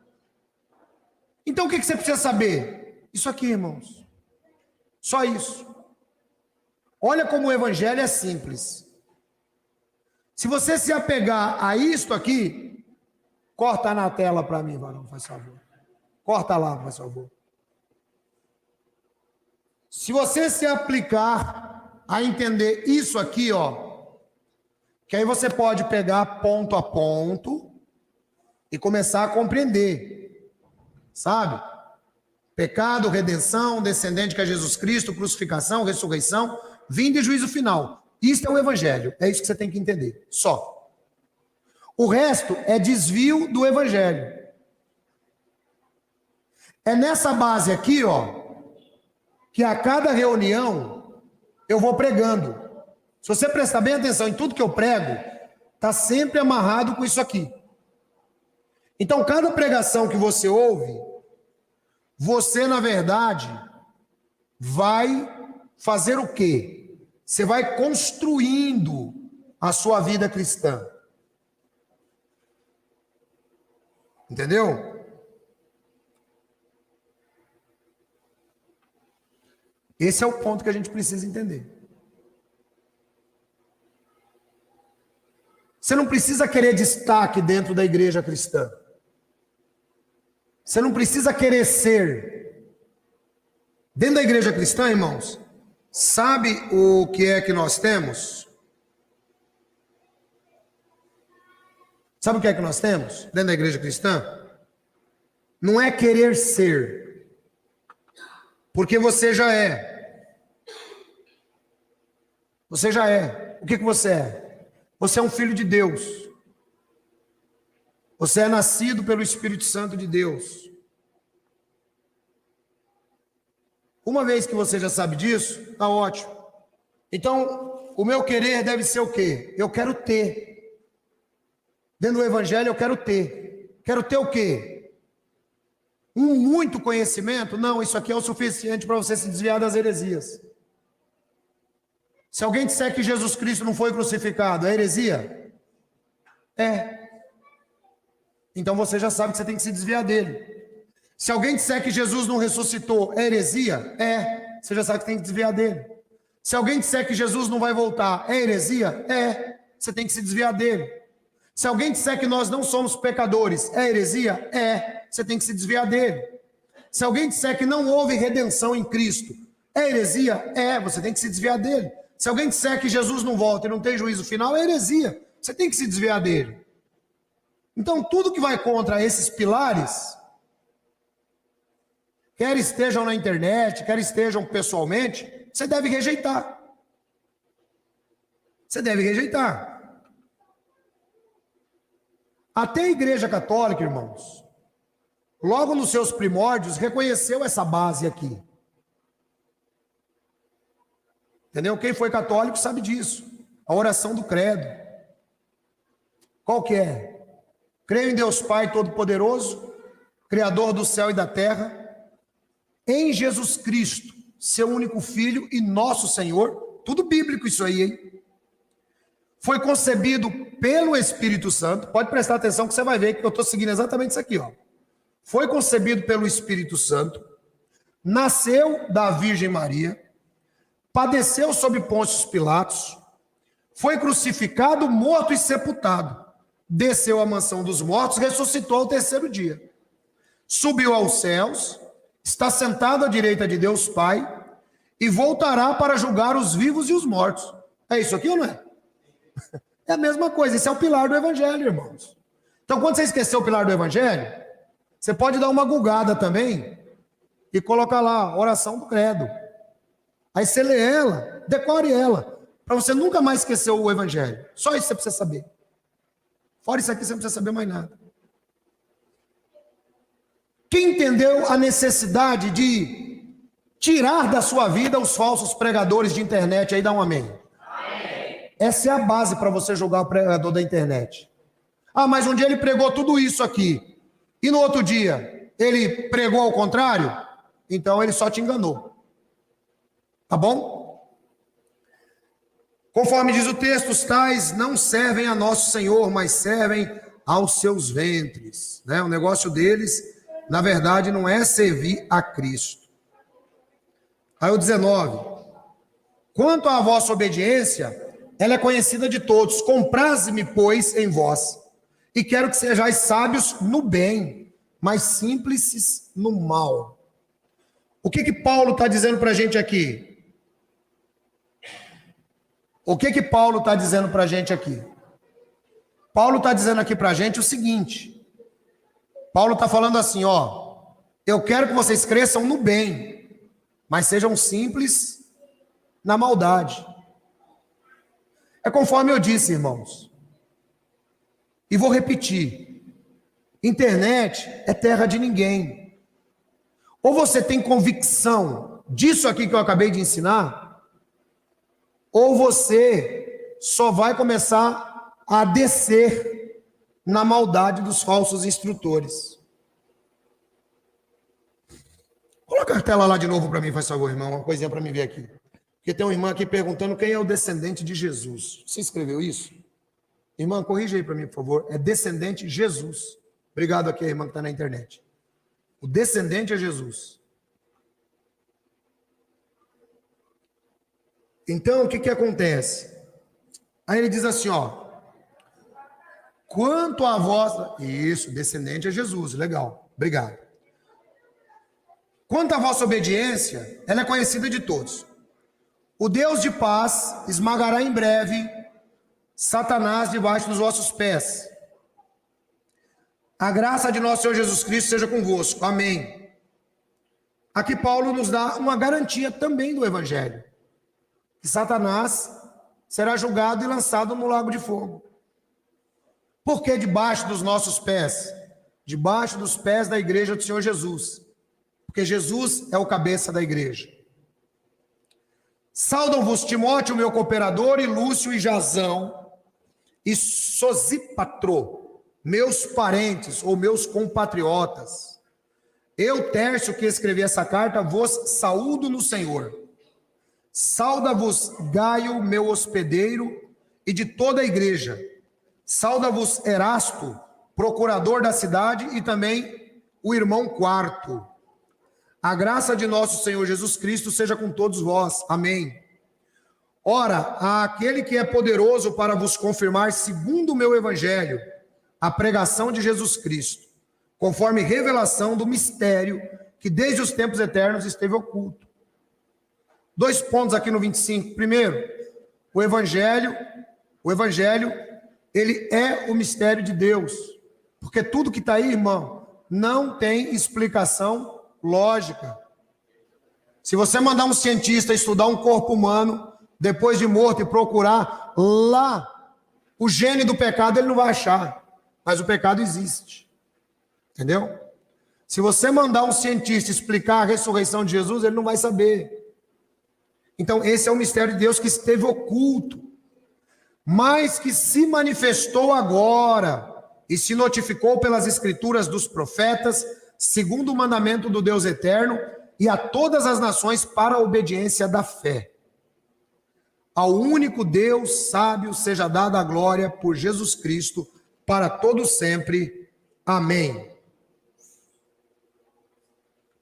Então o que você precisa saber? Isso aqui, irmãos. Só isso. Olha como o Evangelho é simples. Se você se apegar a isto aqui, corta na tela para mim, varão, faz favor. Corta lá, faz favor. Se você se aplicar a entender isso aqui, ó, que aí você pode pegar ponto a ponto e começar a compreender, sabe? Pecado, redenção, descendente que é Jesus Cristo, crucificação, ressurreição, vinda e juízo final. Isso é o Evangelho, é isso que você tem que entender, só. O resto é desvio do Evangelho. É nessa base aqui, ó, que a cada reunião eu vou pregando. Se você prestar bem atenção em tudo que eu prego, está sempre amarrado com isso aqui. Então, cada pregação que você ouve, você, na verdade, vai fazer o quê? Você vai construindo a sua vida cristã. Entendeu? Esse é o ponto que a gente precisa entender. Você não precisa querer destaque dentro da igreja cristã. Você não precisa querer ser. Dentro da igreja cristã, irmãos, sabe o que é que nós temos? Sabe o que é que nós temos dentro da igreja cristã? Não é querer ser, porque você já é. Você já é. O que você é? Você é um filho de Deus. Você é nascido pelo Espírito Santo de Deus. Uma vez que você já sabe disso, tá ótimo. Então, o meu querer deve ser o quê? Eu quero ter. Dentro do Evangelho eu quero ter. Quero ter o quê? Muito conhecimento? Não, isso aqui é o suficiente para você se desviar das heresias. Se alguém disser que Jesus Cristo não foi crucificado, é heresia? É. Então você já sabe que você tem que se desviar dele. Se alguém disser que Jesus não ressuscitou, é heresia? É. Você já sabe que tem que desviar dele. Se alguém disser que Jesus não vai voltar, é heresia? É. Você tem que se desviar dele. Se alguém disser que nós não somos pecadores, é heresia? É. Você tem que se desviar dele. Se alguém disser que não houve redenção em Cristo, é heresia? É. Você tem que se desviar dele. Se alguém disser que Jesus não volta e não tem juízo final, é heresia. Você tem que se desviar dele. Então, tudo que vai contra esses pilares, quer estejam na internet, quer estejam pessoalmente, você deve rejeitar. Você deve rejeitar. Até a Igreja Católica, irmãos, logo nos seus primórdios, reconheceu essa base aqui. Entendeu? Quem foi católico sabe disso. A oração do credo. Qual que é? Creio em Deus Pai Todo-Poderoso, Criador do céu e da terra, em Jesus Cristo, seu único Filho e nosso Senhor. Tudo bíblico isso aí, hein? Foi concebido pelo Espírito Santo. Pode prestar atenção que você vai ver que eu estou seguindo exatamente isso aqui, ó. Foi concebido pelo Espírito Santo, nasceu da Virgem Maria, padeceu sob Pôncio Pilatos, foi crucificado, morto e sepultado, desceu à mansão dos mortos, ressuscitou ao terceiro dia, subiu aos céus, está sentado à direita de Deus Pai e voltará para julgar os vivos e os mortos. É isso aqui ou não é? É a mesma coisa, esse é o pilar do Evangelho, irmãos. Então, quando você esqueceu o pilar do Evangelho, você pode dar uma gulgada também e colocar lá, oração do credo. Aí você lê ela, decore ela, para você nunca mais esquecer o Evangelho. Só isso você precisa saber. Fora isso aqui, você não precisa saber mais nada. Quem entendeu a necessidade de tirar da sua vida os falsos pregadores de internet, aí dá um amém. Amém. Essa é a base para você julgar o pregador da internet. Ah, mas um dia ele pregou tudo isso aqui, e no outro dia ele pregou ao contrário, então ele só te enganou. Tá bom? Conforme diz o texto, os tais não servem a nosso Senhor, mas servem aos seus ventres. Né? O negócio deles, na verdade, não é servir a Cristo. Aí o 19. Quanto à vossa obediência, ela é conhecida de todos. Compraze-me, pois, em vós, e quero que sejais sábios no bem, mas simples no mal. O que Paulo está dizendo para a gente aqui? O que Paulo está dizendo para a gente aqui? Paulo está dizendo aqui para a gente o seguinte. Paulo está falando assim, ó. Eu quero que vocês cresçam no bem, mas sejam simples na maldade. É conforme eu disse, irmãos. E vou repetir. Internet é terra de ninguém. Ou você tem convicção disso aqui que eu acabei de ensinar, ou você só vai começar a descer na maldade dos falsos instrutores. Coloca a tela lá de novo para mim, faz favor, irmão, uma coisinha para mim ver aqui. Porque tem uma irmã aqui perguntando quem é o descendente de Jesus. Você escreveu isso? Irmã, corrija aí para mim, por favor. É descendente Jesus. Obrigado aqui, a irmã que está na internet. O descendente é Jesus. Então, o que que acontece? Aí ele diz assim, ó. Quanto a vossa... Isso, descendente é Jesus. Legal. Obrigado. Quanto à vossa obediência, ela é conhecida de todos. O Deus de paz esmagará em breve Satanás debaixo dos vossos pés. A graça de nosso Senhor Jesus Cristo seja convosco. Amém. Aqui Paulo nos dá uma garantia também do Evangelho. Que Satanás será julgado e lançado no lago de fogo. Por que debaixo dos nossos pés? Debaixo dos pés da igreja do Senhor Jesus. Porque Jesus é o cabeça da igreja. Saudam-vos Timóteo, meu cooperador, e Lúcio e Jasão, e Sosípatro, meus parentes ou meus compatriotas. Eu, Tércio, que escrevi essa carta, vos saúdo no Senhor. Sauda-vos Gaio, meu hospedeiro, e de toda a igreja. Sauda-vos Erasto, procurador da cidade, e também o irmão Quarto. A graça de nosso Senhor Jesus Cristo seja com todos vós. Amém. Ora, aquele que é poderoso para vos confirmar, segundo o meu evangelho, a pregação de Jesus Cristo, conforme revelação do mistério que desde os tempos eternos esteve oculto. 2 pontos aqui no 25. Primeiro, o evangelho, ele é o mistério de Deus. Porque tudo que está aí, irmão, não tem explicação lógica. Se você mandar um cientista estudar um corpo humano, depois de morto, e procurar lá o gene do pecado, ele não vai achar. Mas o pecado existe. Entendeu? Se você mandar um cientista explicar a ressurreição de Jesus, ele não vai saber. Então, esse é o mistério de Deus que esteve oculto, mas que se manifestou agora e se notificou pelas escrituras dos profetas, segundo o mandamento do Deus eterno, e a todas as nações para a obediência da fé. Ao único Deus sábio seja dada a glória por Jesus Cristo, para todos sempre. Amém.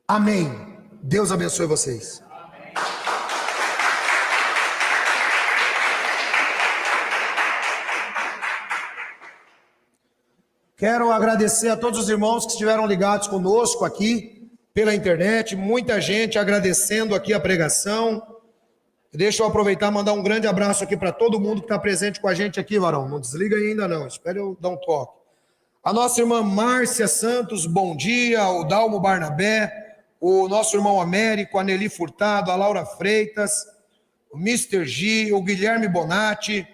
Amém. Deus abençoe vocês. Quero agradecer a todos os irmãos que estiveram ligados conosco aqui pela internet, muita gente agradecendo aqui a pregação. Deixa eu aproveitar e mandar um grande abraço aqui para todo mundo que está presente com a gente aqui, varão. Não desliga ainda não, espere eu dar um toque. A nossa irmã Márcia Santos, bom dia. O Dalmo Barnabé, o nosso irmão Américo, a Nelly Furtado, a Laura Freitas, o Mr. G, o Guilherme Bonatti,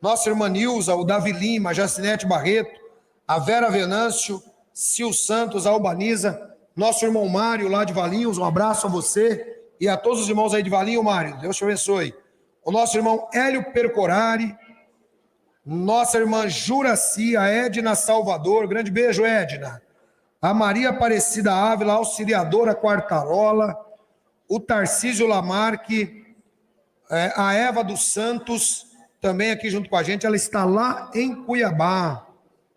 nossa irmã Nilza, o Davi Lima, a Jacinete Barreto, a Vera Venâncio, Sil Santos, a Albaniza, nosso irmão Mário lá de Valinhos, um abraço a você e a todos os irmãos aí de Valinho, Mário, Deus te abençoe. O nosso irmão Hélio Percorari, nossa irmã Juraci, a Edna Salvador, grande beijo, Edna. A Maria Aparecida Ávila, auxiliadora Quartarola, o Tarcísio Lamarque, a Eva dos Santos, também aqui junto com a gente, ela está lá em Cuiabá,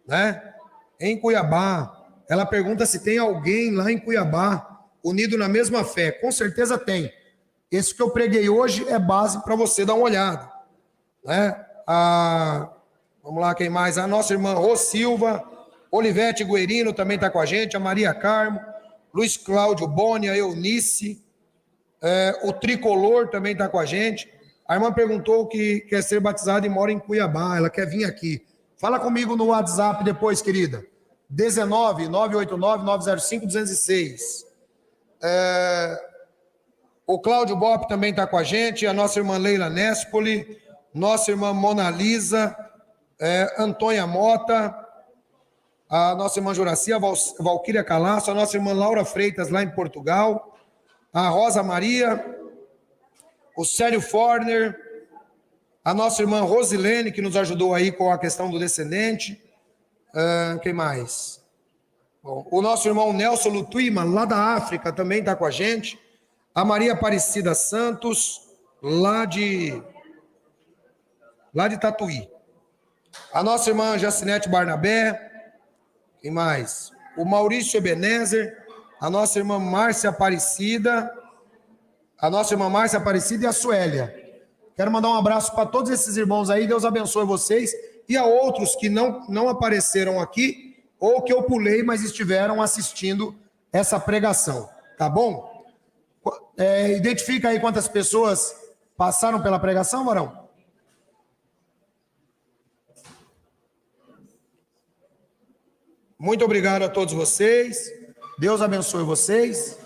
né? Em Cuiabá. Ela pergunta se tem alguém lá em Cuiabá unido na mesma fé. Com certeza tem. Esse que eu preguei hoje é base para você dar uma olhada, né? Vamos lá, quem mais? A nossa irmã Rô Silva, Olivete Guerino também está com a gente, a Maria Carmo, Luiz Cláudio Boni, a Eunice, o Tricolor também está com a gente. A irmã perguntou que quer ser batizada e mora em Cuiabá, ela quer vir aqui. Fala comigo no WhatsApp depois, querida. 19 989 905 206. O Cláudio Bop também está com a gente, a nossa irmã Leila Nespoli, nossa irmã Mona Lisa, Antônia Mota, a nossa irmã Juracia, Valquíria Calaço, a nossa irmã Laura Freitas lá em Portugal, a Rosa Maria, o Célio Forner, a nossa irmã Rosilene, que nos ajudou aí com a questão do descendente. Quem mais? Bom, o nosso irmão Nelson Lutuima, lá da África, também está com a gente. A Maria Aparecida Santos, lá de Tatuí. A nossa irmã Jacinete Barnabé. Quem mais? O Maurício Ebenezer, a nossa irmã Márcia Aparecida, e a Suélia. Quero mandar um abraço para todos esses irmãos aí, Deus abençoe vocês, e a outros que não apareceram aqui, ou que eu pulei, mas estiveram assistindo essa pregação, tá bom? Identifica aí quantas pessoas passaram pela pregação, varão? Muito obrigado a todos vocês, Deus abençoe vocês.